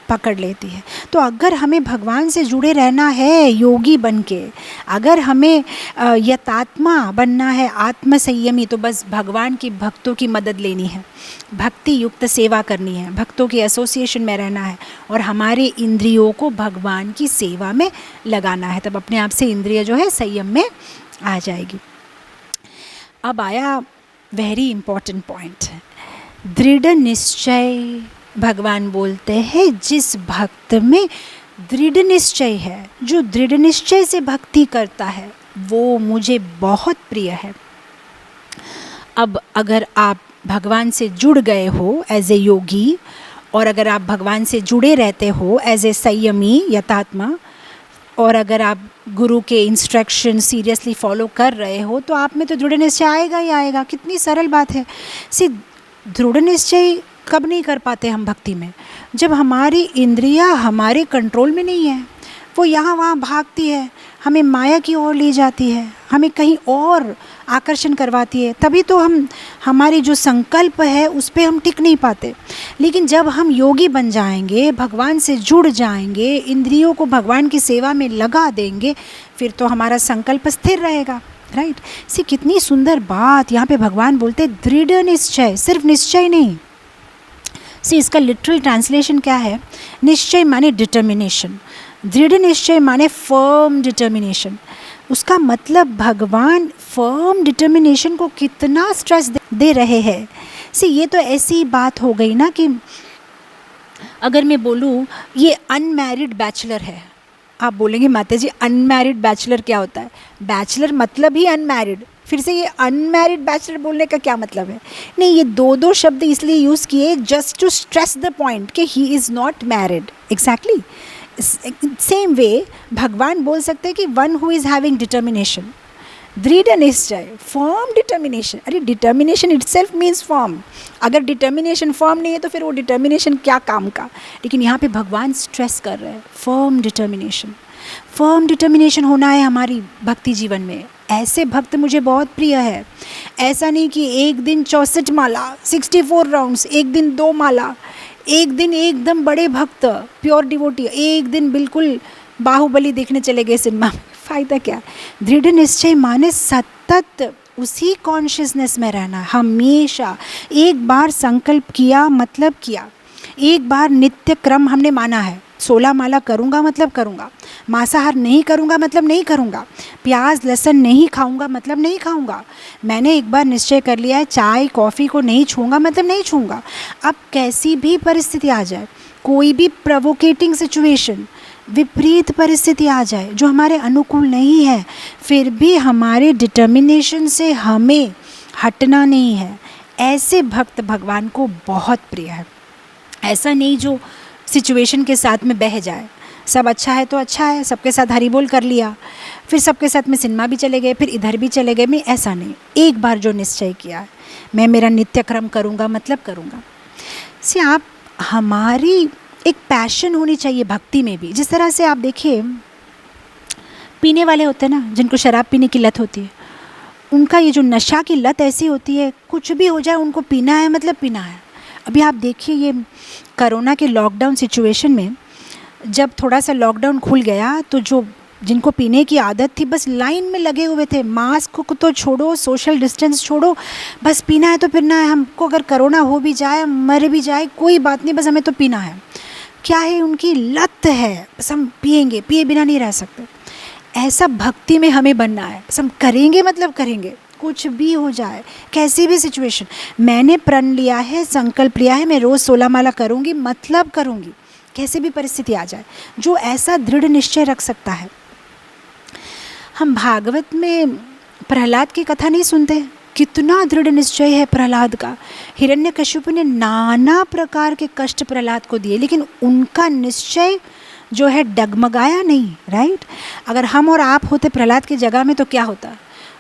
पकड़ लेती है। तो अगर हमें भगवान से जुड़े रहना है योगी बन के, अगर हमें यतात्मा बनना है, आत्म संयमी, तो बस भगवान की भक्तों की मदद लेनी है, भक्ति युक्त सेवा करनी है, भक्तों के एसोसिएशन में रहना है और हमारे इंद्रियों को भगवान की सेवा में लगाना है। तब अपने आप से इंद्रिय जो है संयम में आ जाएगी। अब आया वेरी इम्पॉर्टेंट पॉइंट, दृढ़ निश्चय। भगवान बोलते हैं जिस भक्त में दृढ़ निश्चय है, जो दृढ़ निश्चय से भक्ति करता है, वो मुझे बहुत प्रिय है। अब अगर आप भगवान से जुड़ गए हो एज ए योगी, और अगर आप भगवान से जुड़े रहते हो एज ए संयमी यतात्मा, और अगर आप गुरु के इंस्ट्रक्शन सीरियसली फॉलो कर रहे हो, तो आप में तो दृढ़ निश्चय आएगा ही आएगा। कितनी सरल बात है। दृढ़ निश्चय कब नहीं कर पाते हम भक्ति में? जब हमारी इंद्रियां हमारे कंट्रोल में नहीं है, वो यहाँ वहाँ भागती है, हमें माया की ओर ले जाती है, हमें कहीं और आकर्षण करवाती है, तभी तो हमारी जो संकल्प है उस पर हम टिक नहीं पाते। लेकिन जब हम योगी बन जाएंगे, भगवान से जुड़ जाएंगे, इंद्रियों को भगवान की सेवा में लगा देंगे, फिर तो हमारा संकल्प स्थिर रहेगा। राइट। कितनी सुंदर बात यहाँ पे भगवान बोलते, दृढ़ निश्चय, सिर्फ निश्चय नहीं। इसका लिटरल ट्रांसलेशन क्या है? निश्चय माने डिटर्मिनेशन, दृढ़ निश्चय माने फर्म डिटर्मिनेशन। उसका मतलब भगवान फर्म डिटर्मिनेशन को कितना स्ट्रेस दे रहे हैं। ये तो ऐसी बात हो गई ना कि अगर मैं बोलूँ ये अनमैरिड बैचलर है, आप बोलेंगे माता जी अनमैरिड बैचलर क्या होता है? बैचलर मतलब ही अनमैरिड, फिर से ये अनमैरिड बैचलर बोलने का क्या मतलब है? नहीं, ये दो शब्द इसलिए यूज़ किए just to stress the point कि he is not married. Exactly same way भगवान बोल सकते हैं कि one who is having determination, दृढ़ निश्चय, फर्म डिटर्मिनेशन। अरे डिटर्मिनेशन इटसेल्फ मीन्स फर्म। अगर डिटर्मिनेशन फर्म नहीं है तो फिर वो डिटर्मिनेशन क्या काम का? लेकिन यहाँ पे भगवान स्ट्रेस कर रहे हैं फर्म डिटर्मिनेशन। फर्म डिटर्मिनेशन होना है हमारी भक्ति जीवन में। ऐसे भक्त मुझे बहुत प्रिय है। ऐसा नहीं कि एक दिन 64 माला 64 राउंड्स, एक दिन 2 माला, एक दिन एकदम बड़े भक्त प्योर डिवोटी, एक दिन बिल्कुल बाहुबली देखने चले गए सिनेमा में, फ़ायदा क्या? दृढ़ निश्चय माने सतत उसी कॉन्शियसनेस में रहना, हमेशा। एक बार संकल्प किया मतलब किया, एक बार नित्य क्रम हमने माना है, 16 माला करूँगा मतलब करूँगा, मांसाहार नहीं करूँगा मतलब नहीं करूँगा, प्याज लहसुन नहीं खाऊँगा मतलब नहीं खाऊँगा। मैंने एक बार निश्चय कर लिया है चाय कॉफ़ी को नहीं छूँगा मतलब नहीं छूँगा। अब कैसी भी परिस्थिति आ जाए, कोई भी प्रोवोकेटिंग सिचुएशन, विपरीत परिस्थिति आ जाए जो हमारे अनुकूल नहीं है, फिर भी हमारे डिटर्मिनेशन से हमें हटना नहीं है। ऐसे भक्त भगवान को बहुत प्रिय है। ऐसा नहीं जो सिचुएशन के साथ में बह जाए, सब अच्छा है तो अच्छा है, सबके साथ हरी बोल कर लिया, फिर सबके साथ में सिनेमा भी चले गए, फिर इधर भी चले गए। मैं ऐसा नहीं, एक बार जो निश्चय किया है मैं मेरा नित्य क्रम करूँगा मतलब करूँगा। आप हमारी एक पैशन होनी चाहिए भक्ति में भी। जिस तरह से आप देखिए पीने वाले होते हैं ना, जिनको शराब पीने की लत होती है, उनका ये जो नशा की लत ऐसी होती है, कुछ भी हो जाए उनको पीना है मतलब पीना है। अभी आप देखिए ये कोरोना के लॉकडाउन सिचुएशन में जब थोड़ा सा लॉकडाउन खुल गया तो जिनको पीने की आदत थी बस लाइन में लगे हुए थे, मास्क को तो छोड़ो, सोशल डिस्टेंस छोड़ो, बस पीना है तो पीना है। हमको अगर कोरोना हो भी जाए, मर भी जाए, कोई बात नहीं, बस हमें तो पीना है। क्या है? उनकी लत है, बस हम पिएंगे, पिए बिना नहीं रह सकते। ऐसा भक्ति में हमें बनना है, बस हम करेंगे मतलब करेंगे, कुछ भी हो जाए, कैसी भी सिचुएशन। मैंने प्रण लिया है, संकल्प लिया है, मैं रोज़ 16 माला करूँगी मतलब करूँगी, कैसी भी परिस्थिति आ जाए। जो ऐसा दृढ़ निश्चय रख सकता है। हम भागवत में प्रहलाद की कथा नहीं सुनते? कितना दृढ़ निश्चय है प्रहलाद का। हिरण्यकशिपु ने नाना प्रकार के कष्ट प्रहलाद को दिए, लेकिन उनका निश्चय जो है डगमगाया नहीं। राइट? अगर हम और आप होते प्रहलाद की जगह में तो क्या होता?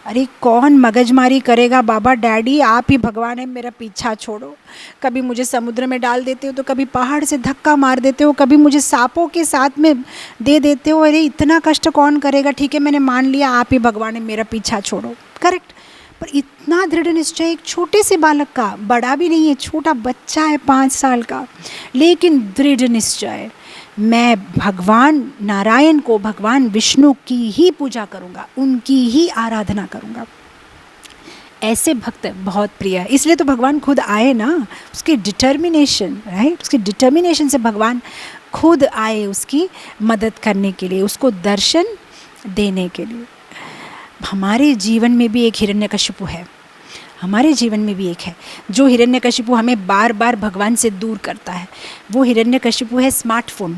अरे कौन मगजमारी करेगा बाबा, डैडी आप ही भगवान है, मेरा पीछा छोड़ो। कभी मुझे समुद्र में डाल देते हो, तो कभी पहाड़ से धक्का मार देते हो, कभी मुझे सांपों के साथ में दे देते हो। अरे इतना कष्ट कौन करेगा, ठीक है मैंने मान लिया आप ही भगवान है, मेरा पीछा छोड़ो। करेक्ट? पर इतना दृढ़ निश्चय एक छोटे से बालक का, बड़ा भी नहीं है, छोटा बच्चा है 5 साल का, लेकिन दृढ़ निश्चय, मैं भगवान नारायण को, भगवान विष्णु की ही पूजा करूँगा, उनकी ही आराधना करूँगा। ऐसे भक्त बहुत प्रिय है, इसलिए तो भगवान खुद आए ना, उसकी डिटर्मिनेशन, राइट, उसकी डिटर्मिनेशन से भगवान खुद आए उसकी मदद करने के लिए, उसको दर्शन देने के लिए। हमारे जीवन में भी एक हिरण्यकशिपु है, हमारे जीवन में भी एक है जो हिरण्यकशिपु हमें बार बार भगवान से दूर करता है। वो हिरण्यकशिपु है स्मार्टफोन,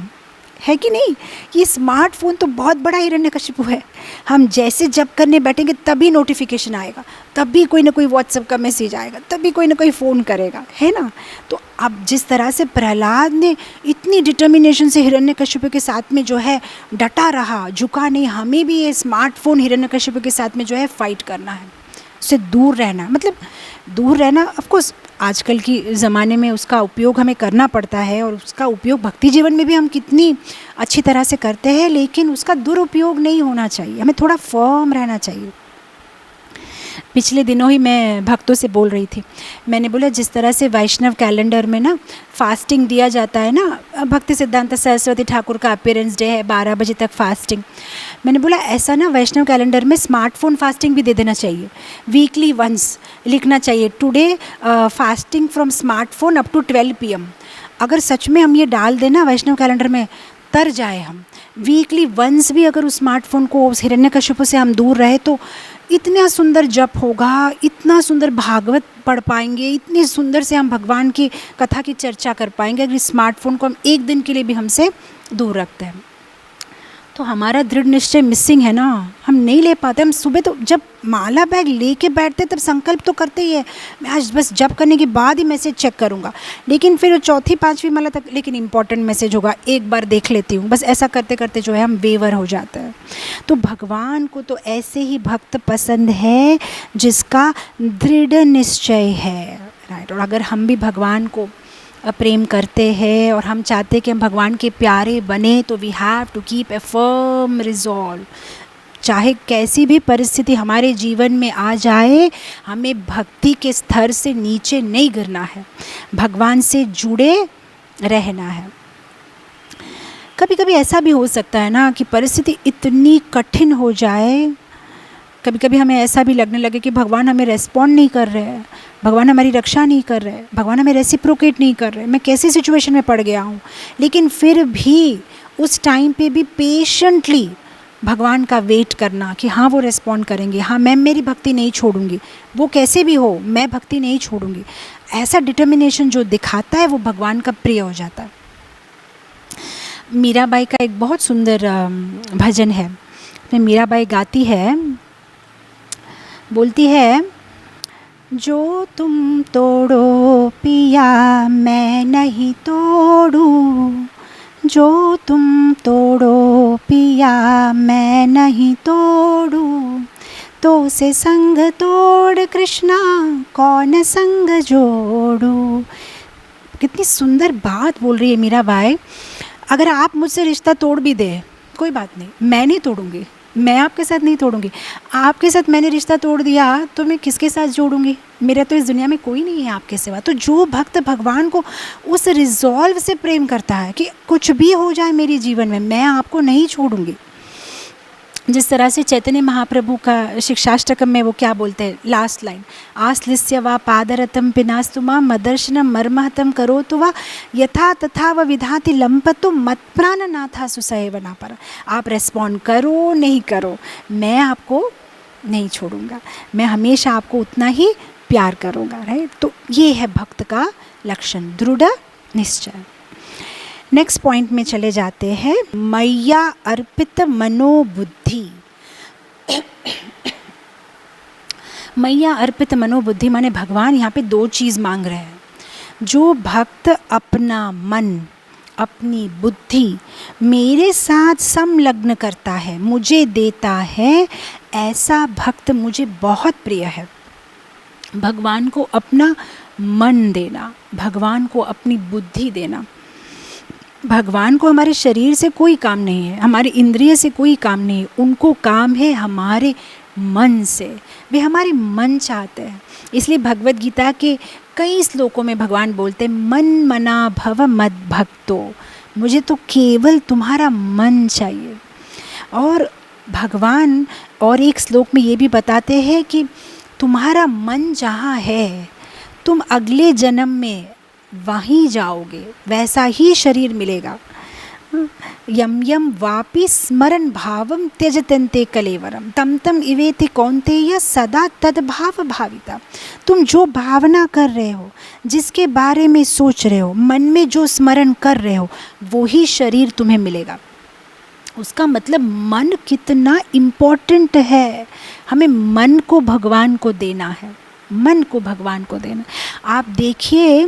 है कि नहीं? ये स्मार्टफोन तो बहुत बड़ा हिरण्यकशिपु है। हम जैसे जब करने बैठेंगे तभी नोटिफिकेशन आएगा, तभी कोई ना कोई व्हाट्सएप का मैसेज आएगा, तभी कोई ना कोई फ़ोन करेगा, है ना? तो अब जिस तरह से प्रहलाद ने इतनी डिटर्मिनेशन से हिरण्यकशिपु के साथ में जो है डटा रहा, झुका नहीं, हमें भी ये स्मार्टफोन हिरण्यकशिपु के साथ में जो है फाइट करना है, उससे दूर रहना। मतलब दूर रहना, ऑफकोर्स आजकल की ज़माने में उसका उपयोग हमें करना पड़ता है, और उसका उपयोग भक्ति जीवन में भी हम कितनी अच्छी तरह से करते हैं, लेकिन उसका दुरुपयोग नहीं होना चाहिए, हमें थोड़ा फर्म रहना चाहिए। पिछले दिनों ही मैं भक्तों से बोल रही थी, मैंने बोला जिस तरह से वैष्णव कैलेंडर में ना फास्टिंग दिया जाता है ना, भक्ति सिद्धांत सरस्वती ठाकुर का अपीयरेंस डे है, 12 बजे तक फास्टिंग, मैंने बोला ऐसा ना वैष्णव कैलेंडर में स्मार्टफोन फास्टिंग भी दे देना चाहिए, वीकली वंस लिखना चाहिए, today fasting from smartphone up to 12 PM। अगर सच में हम ये डाल देना वैष्णव कैलेंडर में, तर जाए हम, वीकली वंस भी अगर उस स्मार्टफोन को, उस हिरण्यकशिपु से हम दूर रहे, तो इतना सुंदर जप होगा, इतना सुंदर भागवत पढ़ पाएंगे, इतनी सुंदर से हम भगवान की कथा की चर्चा कर पाएंगे, अगर स्मार्टफोन को हम एक दिन के लिए भी हमसे दूर रखते हैं। तो हमारा दृढ़ निश्चय मिसिंग है ना, हम नहीं ले पाते। हम सुबह तो जब माला बैग लेके बैठते तब संकल्प तो करते ही है, मैं आज बस जप करने के बाद ही मैसेज चेक करूँगा, लेकिन फिर चौथी 5वीं माला तक, लेकिन इंपॉर्टेंट मैसेज होगा एक बार देख लेती हूँ, बस ऐसा करते करते जो है हम वेवर हो जाते हैं। तो भगवान को तो ऐसे ही भक्त पसंद है जिसका दृढ़ निश्चय है, राइट। और अगर हम भी भगवान को प्रेम करते हैं और हम चाहते हैं कि हम भगवान के प्यारे बने, तो we have to keep a firm resolve. चाहे कैसी भी परिस्थिति हमारे जीवन में आ जाए, हमें भक्ति के स्तर से नीचे नहीं गिरना है, भगवान से जुड़े रहना है। कभी कभी ऐसा भी हो सकता है ना कि परिस्थिति इतनी कठिन हो जाए, कभी कभी हमें ऐसा भी लगने लगे कि भगवान हमें रेस्पॉन्ड नहीं कर रहे हैं, भगवान हमारी रक्षा नहीं कर रहे, भगवान हमें रेसिप्रोकेट नहीं कर रहे, मैं कैसी सिचुएशन में पड़ गया हूँ। लेकिन फिर भी उस टाइम पे भी पेशेंटली भगवान का वेट करना कि हाँ वो रेस्पॉन्ड करेंगे, हाँ मैं मेरी भक्ति नहीं छोड़ूंगी, वो कैसे भी हो मैं भक्ति नहीं छोड़ूंगी, ऐसा डिटर्मिनेशन जो दिखाता है वो भगवान का प्रिय हो जाता है। मीराबाई का एक बहुत सुंदर भजन है, मीराबाई गाती है, बोलती है, जो तुम तोड़ो पिया मैं नहीं तोड़ूं, जो तुम तोड़ो पिया मैं नहीं तोड़ूं, तो से संग तोड़ कृष्णा कौन संग जोड़ूं। कितनी सुंदर बात बोल रही है मीराबाई। अगर आप मुझसे रिश्ता तोड़ भी दे कोई बात नहीं, मैं नहीं तोड़ूंगी, मैं आपके साथ नहीं तोड़ूंगी। आपके साथ मैंने रिश्ता तोड़ दिया तो मैं किसके साथ जोड़ूंगी, मेरा तो इस दुनिया में कोई नहीं है आपके सिवा। तो जो भक्त भगवान को उस रिजॉल्व से प्रेम करता है कि कुछ भी हो जाए मेरे जीवन में मैं आपको नहीं छोड़ूंगी, जिस तरह से चैतन्य महाप्रभु का शिक्षाष्टकम में वो क्या बोलते हैं, लास्ट लाइन, आश्लिष्य वा पादरतम पिनास्तु मां मदर्शनम मर्महतम करोतु वा यथा तथा व विधाति लंपतु मत प्राणनाथा सुसैव नापर। आप रेस्पॉन्ड करो नहीं करो, मैं आपको नहीं छोड़ूंगा, मैं हमेशा आपको उतना ही प्यार करूँगा, राइट। तो ये है भक्त का लक्षण, दृढ़ निश्चय। नेक्स्ट पॉइंट में चले जाते हैं, मैया अर्पित मनोबुद्धि। मैया अर्पित मनोबुद्धि माने भगवान यहाँ पे दो चीज़ मांग रहे हैं। जो भक्त अपना मन, अपनी बुद्धि मेरे साथ संलग्न करता है, मुझे देता है, ऐसा भक्त मुझे बहुत प्रिय है। भगवान को अपना मन देना, भगवान को अपनी बुद्धि देना। भगवान को हमारे शरीर से कोई काम नहीं है, हमारे इंद्रिय से कोई काम नहीं है, उनको काम है हमारे मन से। वे हमारे मन चाहते हैं। इसलिए भगवत गीता के कई श्लोकों में भगवान बोलते हैं, मन मना भव मद भक्तो, मुझे तो केवल तुम्हारा मन चाहिए। और भगवान और एक श्लोक में ये भी बताते हैं कि तुम्हारा मन जहाँ है तुम अगले जन्म में वहीं जाओगे, वैसा ही शरीर मिलेगा। यम यम वापि स्मरण भावम त्यजतन्ते कलेवरम तम तम इवेति कौन्तेय सदा तद्भाव भाविता। तुम जो भावना कर रहे हो, जिसके बारे में सोच रहे हो, मन में जो स्मरण कर रहे हो, वो ही शरीर तुम्हें मिलेगा। उसका मतलब मन कितना इम्पोर्टेंट है। हमें मन को भगवान को देना है, मन को भगवान को देना। आप देखिए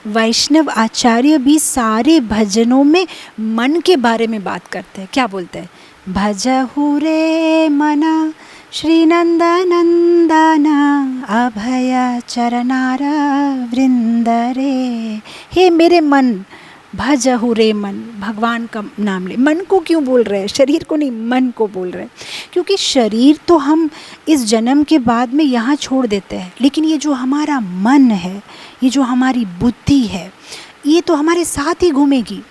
वैष्णव आचार्य भी सारे भजनों में मन के बारे में बात करते हैं। क्या बोलते हैं? भजहु रे मना श्री नंद नंदना अभय चरनार वृंद रे। हे मेरे मन, भजहु रे मन, भगवान का नाम ले। मन को क्यों बोल रहे हैं? शरीर को नहीं, मन को बोल रहे हैं। क्योंकि शरीर तो हम इस जन्म के बाद में यहाँ छोड़ देते हैं, लेकिन ये जो हमारा मन है, ये जो हमारी बुद्धि है, ये तो हमारे साथ ही घूमेगी।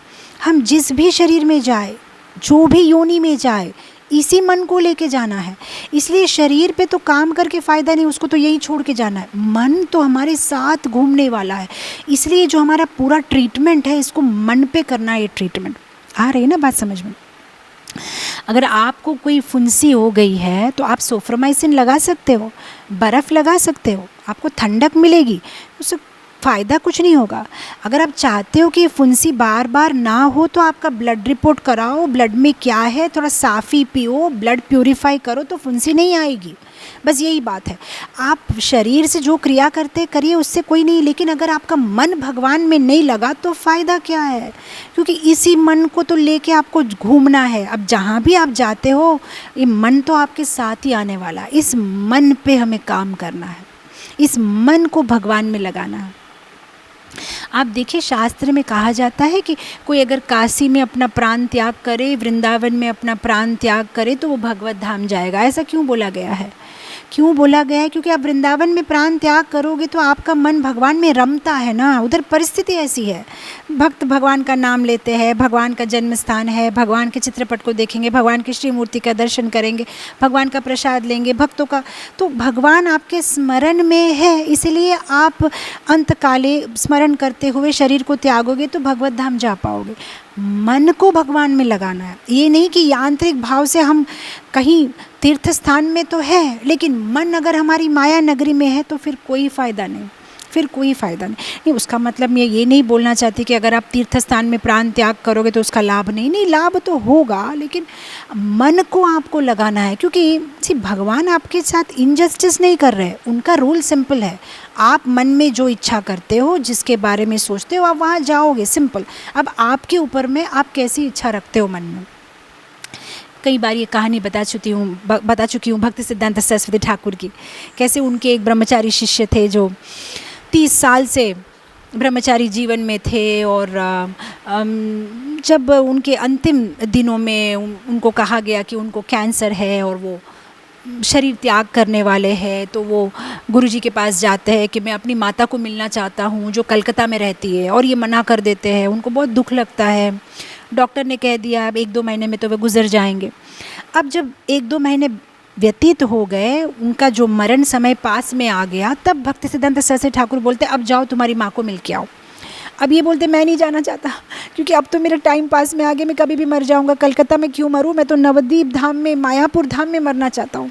हम जिस भी शरीर में जाए, जो भी योनि में जाए, इसी मन को लेके जाना है। इसलिए शरीर पे तो काम करके फ़ायदा नहीं, उसको तो यहीं छोड़ के जाना है। मन तो हमारे साथ घूमने वाला है। इसलिए जो हमारा पूरा ट्रीटमेंट है, इसको मन पे करना है। ये ट्रीटमेंट आ रही है ना बात समझ में? अगर आपको कोई फुंसी हो गई है तो आप सोफ्रोमाइसिन लगा सकते हो, बर्फ़ लगा सकते हो, आपको ठंडक मिलेगी, उससे फ़ायदा कुछ नहीं होगा। अगर आप चाहते हो कि फुंसी बार बार ना हो तो आपका ब्लड रिपोर्ट कराओ, ब्लड में क्या है, थोड़ा साफ़ी पियो, ब्लड प्यूरिफाई करो तो फुंसी नहीं आएगी। बस यही बात है। आप शरीर से जो क्रिया करते करिए, उससे कोई नहीं, लेकिन अगर आपका मन भगवान में नहीं लगा तो फ़ायदा क्या है? क्योंकि इसी मन को तो लेके आपको घूमना है। अब जहाँ भी आप जाते हो, ये मन तो आपके साथ ही आने वाला है। इस मन पे हमें काम करना है, इस मन को भगवान में लगाना है। आप देखिए शास्त्र में कहा जाता है कि कोई अगर काशी में अपना प्राण त्याग करे, वृंदावन में अपना प्राण त्याग करे तो वो भगवत धाम जाएगा। ऐसा क्यों बोला गया है? क्यों बोला गया है? क्योंकि आप वृंदावन में प्राण त्याग करोगे तो आपका मन भगवान में रमता है ना। उधर परिस्थिति ऐसी है, भक्त भगवान का नाम लेते हैं, भगवान का जन्म स्थान है, भगवान के चित्रपट को देखेंगे, भगवान की श्री मूर्ति का दर्शन करेंगे, भगवान का प्रसाद लेंगे, भक्तों का, तो भगवान आपके स्मरण में है। इसलिए आप अंतकाले स्मरण करते हुए शरीर को त्यागोगे तो भगवत धाम जा पाओगे। मन को भगवान में लगाना है। ये नहीं कि यांत्रिक भाव से हम कहीं तीर्थ स्थान में तो है, लेकिन मन अगर हमारी माया नगरी में है तो फिर कोई फ़ायदा नहीं, फिर कोई फ़ायदा नहीं। उसका मतलब मैं ये नहीं बोलना चाहती कि अगर आप तीर्थ स्थान में प्राण त्याग करोगे तो उसका लाभ नहीं, लाभ तो होगा, लेकिन मन को आपको लगाना है। क्योंकि भगवान आपके साथ इनजस्टिस नहीं कर रहे। उनका रूल सिंपल है, आप मन में जो इच्छा करते हो, जिसके बारे में सोचते हो, आप वहाँ जाओगे, सिंपल। अब आपके ऊपर में आप कैसी इच्छा रखते हो मन में। कई बार ये कहानी बता चुकी हूँ भक्ति सिद्धांत सरस्वती ठाकुर की। कैसे उनके एक ब्रह्मचारी शिष्य थे जो 30 साल से ब्रह्मचारी जीवन में थे, और जब उनके अंतिम दिनों में उनको कहा गया कि उनको कैंसर है और वो शरीर त्याग करने वाले हैं, तो वो गुरुजी के पास जाते हैं कि मैं अपनी माता को मिलना चाहता हूँ जो कलकत्ता में रहती है, और ये मना कर देते हैं। उनको बहुत दुख लगता है। डॉक्टर ने कह दिया अब 1-2 महीने में तो वे गुजर जाएंगे। अब जब 1-2 महीने व्यतीत हो गए, उनका जो मरण समय पास में आ गया, तब भक्ति सिद्धांत सरस्वती ठाकुर बोलते अब जाओ तुम्हारी माँ को मिल के आओ। अब ये बोलते मैं नहीं जाना चाहता, क्योंकि अब तो मेरा टाइम पास में आ गया, मैं कभी भी मर जाऊंगा, कलकत्ता में क्यों मरूं, मैं तो नवद्वीप धाम में, मायापुर धाम में मरना चाहता हूँ।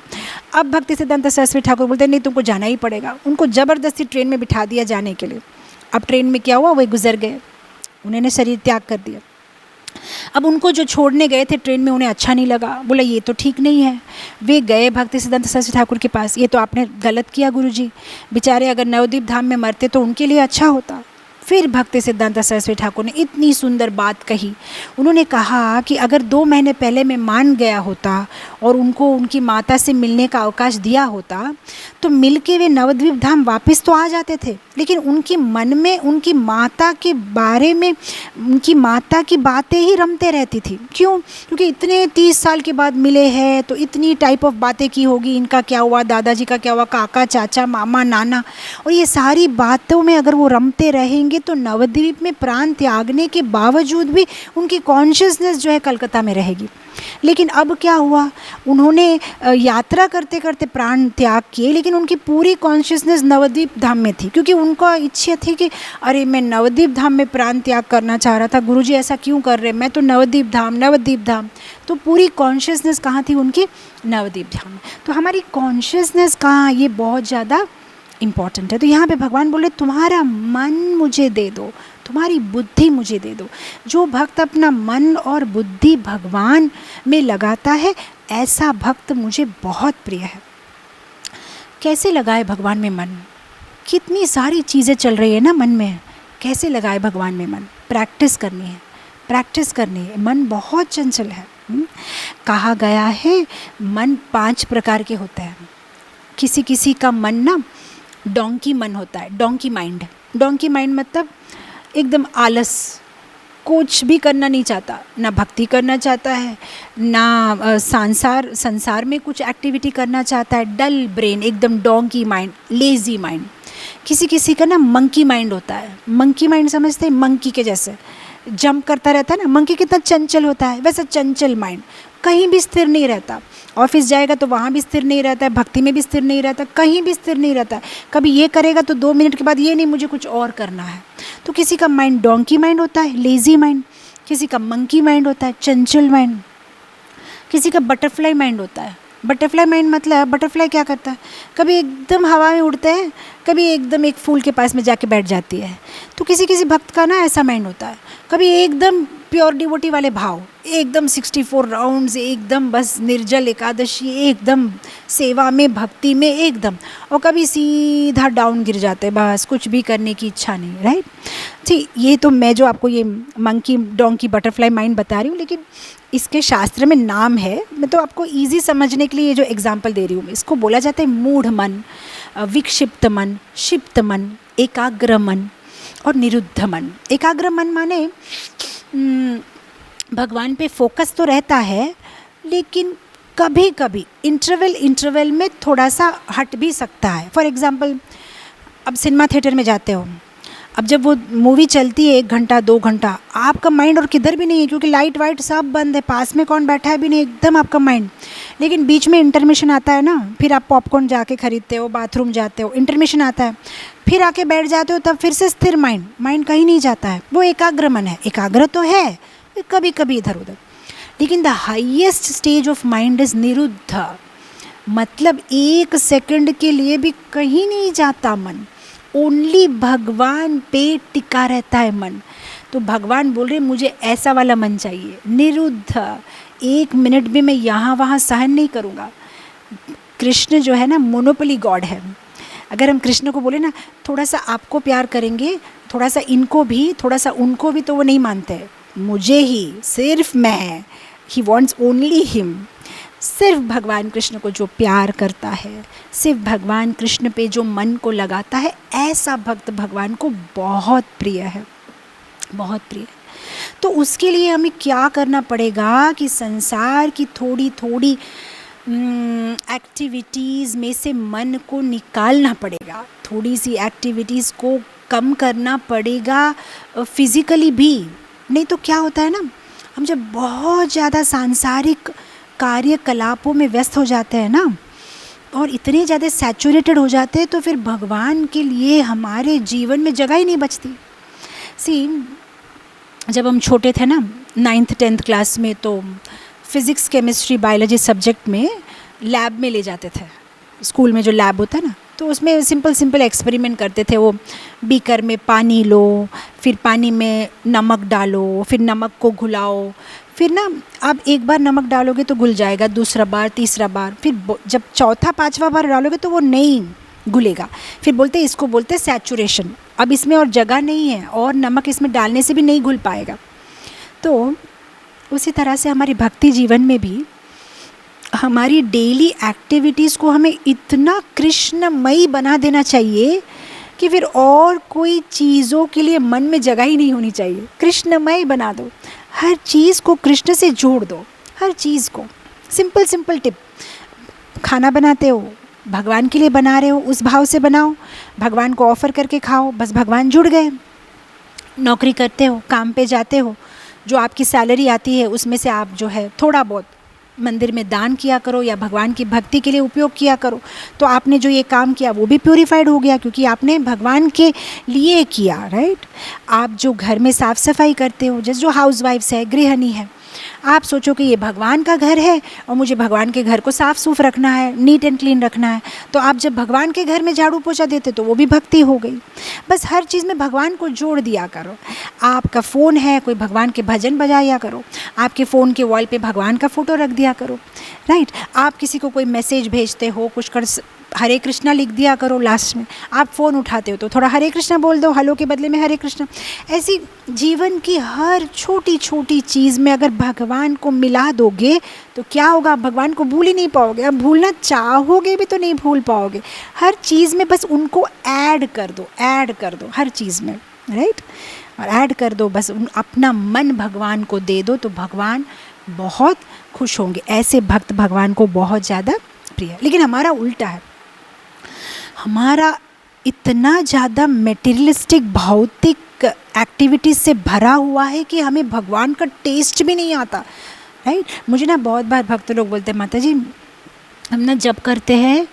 अब भक्ति सिद्धांत सरस्वती ठाकुर बोलते नहीं तुमको जाना ही पड़ेगा। उनको ज़बरदस्ती ट्रेन में बिठा दिया जाने के लिए। अब ट्रेन में क्या हुआ, वे गुजर गए, उन्होंने शरीर त्याग कर दिया। अब उनको जो छोड़ने गए थे ट्रेन में उन्हें अच्छा नहीं लगा, बोला ये तो ठीक नहीं है। वे गए भक्ति सिद्धांत सरस्वती ठाकुर के पास, ये तो आपने गलत किया गुरुजी, बेचारे अगर नवद्वीप धाम में मरते तो उनके लिए अच्छा होता। फिर भक्ति सिद्धांत सरस्वती ठाकुर ने इतनी सुंदर बात कही। उन्होंने कहा कि अगर 2 महीने पहले मैं मान गया होता और उनको उनकी माता से मिलने का अवकाश दिया होता तो मिलके वे नवद्वीप धाम वापस तो आ जाते थे, लेकिन उनके मन में उनकी माता के बारे में, उनकी माता की बातें ही रमते रहती थी। क्यों? क्योंकि इतने 30 साल के बाद मिले हैं तो इतनी टाइप ऑफ बातें की होगी, इनका क्या हुआ, दादाजी का क्या हुआ, काका चाचा मामा नाना, और ये सारी बातों में अगर वो रमते रहेंगे तो नवद्वीप में प्राण त्यागने के बावजूद भी उनकी कॉन्शियसनेस जो है कलकत्ता में रहेगी। लेकिन अब क्या हुआ, उन्होंने यात्रा करते करते प्राण त्याग किए, लेकिन उनकी पूरी कॉन्शियसनेस नवद्वीप धाम में थी, क्योंकि उनका इच्छा थी कि अरे मैं नवद्वीप धाम में प्राण त्याग करना चाह रहा था, गुरुजी ऐसा क्यों कर रहे हैं, मैं तो नवद्वीप धाम। तो पूरी कॉन्शियसनेस कहाँ थी उनकी? नवद्वीप धाम में। तो हमारी कॉन्शियसनेस कहाँ, ये बहुत ज़्यादा इम्पॉर्टेंट है। तो यहाँ पे भगवान बोले तुम्हारा मन मुझे दे दो, तुम्हारी बुद्धि मुझे दे दो। जो भक्त अपना मन और बुद्धि भगवान में लगाता है, ऐसा भक्त मुझे बहुत प्रिय है। कैसे लगाए भगवान में मन? कितनी सारी चीज़ें चल रही है ना मन में, कैसे लगाए भगवान में मन? प्रैक्टिस करनी है। मन बहुत चंचल है। कहा गया है मन 5 प्रकार के होते हैं। किसी का मन ना डोंकी मन होता है, डोंकी माइंड मतलब एकदम आलस, कुछ भी करना नहीं चाहता, ना भक्ति करना चाहता है, ना संसार में कुछ एक्टिविटी करना चाहता है। डल ब्रेन, एकदम डोंकी माइंड, लेजी माइंड। किसी का ना मंकी माइंड होता है। मंकी माइंड समझते हैं? मंकी के जैसे जंप करता रहता है ना, मंकी कितना चंचल होता है, वैसा चंचल माइंड, कहीं भी स्थिर नहीं रहता। ऑफिस जाएगा तो वहाँ भी स्थिर नहीं रहता है, भक्ति में भी स्थिर नहीं रहता, कहीं भी स्थिर नहीं रहता है। कभी ये करेगा तो 2 मिनट के बाद ये नहीं, मुझे कुछ और करना है। तो किसी का माइंड डोंकी माइंड होता है, लेजी माइंड। किसी का मंकी माइंड होता है, चंचल माइंड। किसी का बटरफ्लाई माइंड होता है। बटरफ्लाई माइंड मतलब बटरफ्लाई क्या करता है, कभी एकदम हवा में उड़ते हैं, कभी एकदम एक फूल के पास में जाके बैठ जाती है। तो किसी भक्त का ना ऐसा माइंड होता है, कभी एकदम प्योर डिवोटी वाले भाव, एकदम 64 राउंड्स, एकदम बस निर्जल एकादशी, एकदम सेवा में भक्ति में एकदम, और कभी सीधा डाउन गिर जाते हैं, बस कुछ भी करने की इच्छा नहीं। राइट जी, ये तो मैं जो आपको ये मंकी डोंकी बटरफ्लाई माइंड बता रही हूँ, लेकिन इसके शास्त्र में नाम है। मैं तो आपको इजी समझने के लिए ये जो एग्जाम्पल दे रही हूँ, इसको बोला जाता है मूढ़ मन, विक्षिप्त मन, क्षिप्त मन, एकाग्र मन और निरुद्ध मन। एकाग्र मन माने भगवान पे फोकस तो रहता है, लेकिन कभी कभी इंटरवल में थोड़ा सा हट भी सकता है। फॉर एग्ज़ाम्पल, अब सिनेमा थिएटर में जाते हो, अब जब वो मूवी चलती है 1 घंटा 2 घंटा, आपका माइंड और किधर भी नहीं है, क्योंकि लाइट वाइट सब बंद है, पास में कौन बैठा है भी नहीं, एकदम आपका माइंड। लेकिन बीच में इंटरमिशन आता है ना, फिर आप पॉपकॉर्न जाके खरीदते हो, बाथरूम जाते हो, इंटरमिशन आता है, फिर आके बैठ जाते हो, तब फिर से स्थिर माइंड कहीं नहीं जाता है। वो एकाग्र मन है। एकाग्र तो है, कभी कभी इधर उधर, लेकिन the highest stage of mind is निरुद्ध, मतलब 1 सेकंड के लिए भी कहीं नहीं जाता मन, ओनली भगवान पे टिका रहता है मन। तो भगवान बोल रहे मुझे ऐसा वाला मन चाहिए, निरुद्ध, 1 मिनट भी मैं यहाँ वहाँ सहन नहीं करूँगा। कृष्ण जो है ना मोनोपोली गॉड है। अगर हम कृष्ण को बोले ना थोड़ा सा आपको प्यार करेंगे, थोड़ा सा इनको भी, थोड़ा सा उनको भी, तो वो नहीं मानते। मुझे ही, सिर्फ मैं, ही वॉन्ट्स ओनली हिम। सिर्फ भगवान कृष्ण को जो प्यार करता है, सिर्फ भगवान कृष्ण पे जो मन को लगाता है, ऐसा भक्त भगवान को बहुत प्रिय है, बहुत प्रिय। तो उसके लिए हमें क्या करना पड़ेगा कि संसार की थोड़ी थोड़ी एक्टिविटीज़ में से मन को निकालना पड़ेगा, थोड़ी सी एक्टिविटीज़ को कम करना पड़ेगा फिज़िकली भी। नहीं तो क्या होता है ना, हम जब बहुत ज़्यादा सांसारिक कार्यकलापों में व्यस्त हो जाते हैं ना, और इतने ज़्यादा सैचुरेटेड हो जाते हैं, तो फिर भगवान के लिए हमारे जीवन में जगह ही नहीं बचती। जब हम छोटे थे ना 9th 10th क्लास में, तो फिज़िक्स केमिस्ट्री बायोलॉजी सब्जेक्ट में लैब में ले जाते थे। स्कूल में जो लैब होता है ना, तो उसमें सिंपल सिंपल एक्सपेरिमेंट करते थे वो, बीकर में पानी लो, फिर पानी में नमक डालो, फिर नमक को घुलाओ, फिर ना आप एक बार नमक डालोगे तो घुल जाएगा, दूसरा बार, तीसरा बार, फिर जब चौथा पांचवा बार डालोगे तो वो नहीं घुलेगा। फिर बोलते इसको बोलते सैचुरेशन, अब इसमें और जगह नहीं है और नमक इसमें डालने से भी नहीं घुल पाएगा। तो उसी तरह से हमारी भक्ति जीवन में भी हमारी डेली एक्टिविटीज़ को हमें इतना कृष्णमयी बना देना चाहिए कि फिर और कोई चीज़ों के लिए मन में जगह ही नहीं होनी चाहिए। कृष्णमय बना दो, हर चीज़ को कृष्ण से जोड़ दो, हर चीज़ को। सिंपल सिंपल टिप, खाना बनाते हो भगवान के लिए बना रहे हो, उस भाव से बनाओ, भगवान को ऑफ़र करके खाओ, बस भगवान जुड़ गए। नौकरी करते हो, काम पे जाते हो, जो आपकी सैलरी आती है उसमें से आप जो है थोड़ा बहुत मंदिर में दान किया करो या भगवान की भक्ति के लिए उपयोग किया करो, तो आपने जो ये काम किया वो भी प्योरीफाइड हो गया, क्योंकि आपने भगवान के लिए किया, राइट। आप जो घर में साफ़ सफाई करते हो, जैसे जो हाउसवाइफ्स है, गृहिणी है, आप सोचो कि ये भगवान का घर है और मुझे भगवान के घर को साफ़ सूफ रखना है, नीट एंड क्लीन रखना है, तो आप जब भगवान के घर में झाड़ू पोछा देते तो वो भी भक्ति हो गई। बस हर चीज़ में भगवान को जोड़ दिया करो। आपका फ़ोन है, कोई भगवान के भजन बजाया करो, आपके फ़ोन के वॉल पे भगवान का फ़ोटो रख दिया करो, राइट। आप किसी को कोई मैसेज भेजते हो, कुछ कर हरे कृष्णा लिख दिया करो लास्ट में। आप फ़ोन उठाते हो तो थोड़ा हरे कृष्णा बोल दो, हेलो के बदले में हरे कृष्णा। ऐसी जीवन की हर छोटी छोटी चीज़ में अगर भगवान को मिला दोगे तो क्या होगा, भगवान को भूल ही नहीं पाओगे। अब भूलना चाहोगे भी तो नहीं भूल पाओगे। हर चीज़ में बस उनको ऐड कर दो हर चीज़ में, राइट। और ऐड कर दो, बस अपना मन भगवान को दे दो तो भगवान बहुत खुश होंगे। ऐसे भक्त भगवान को बहुत ज़्यादा प्रिय है। लेकिन हमारा उल्टा है, हमारा इतना ज़्यादा मेटीरियलिस्टिक भौतिक एक्टिविटीज़ से भरा हुआ है कि हमें भगवान का टेस्ट भी नहीं आता, राइट। मुझे ना बहुत बार भक्त लोग बोलते हैं, माता जी हम ना जब करते हैं,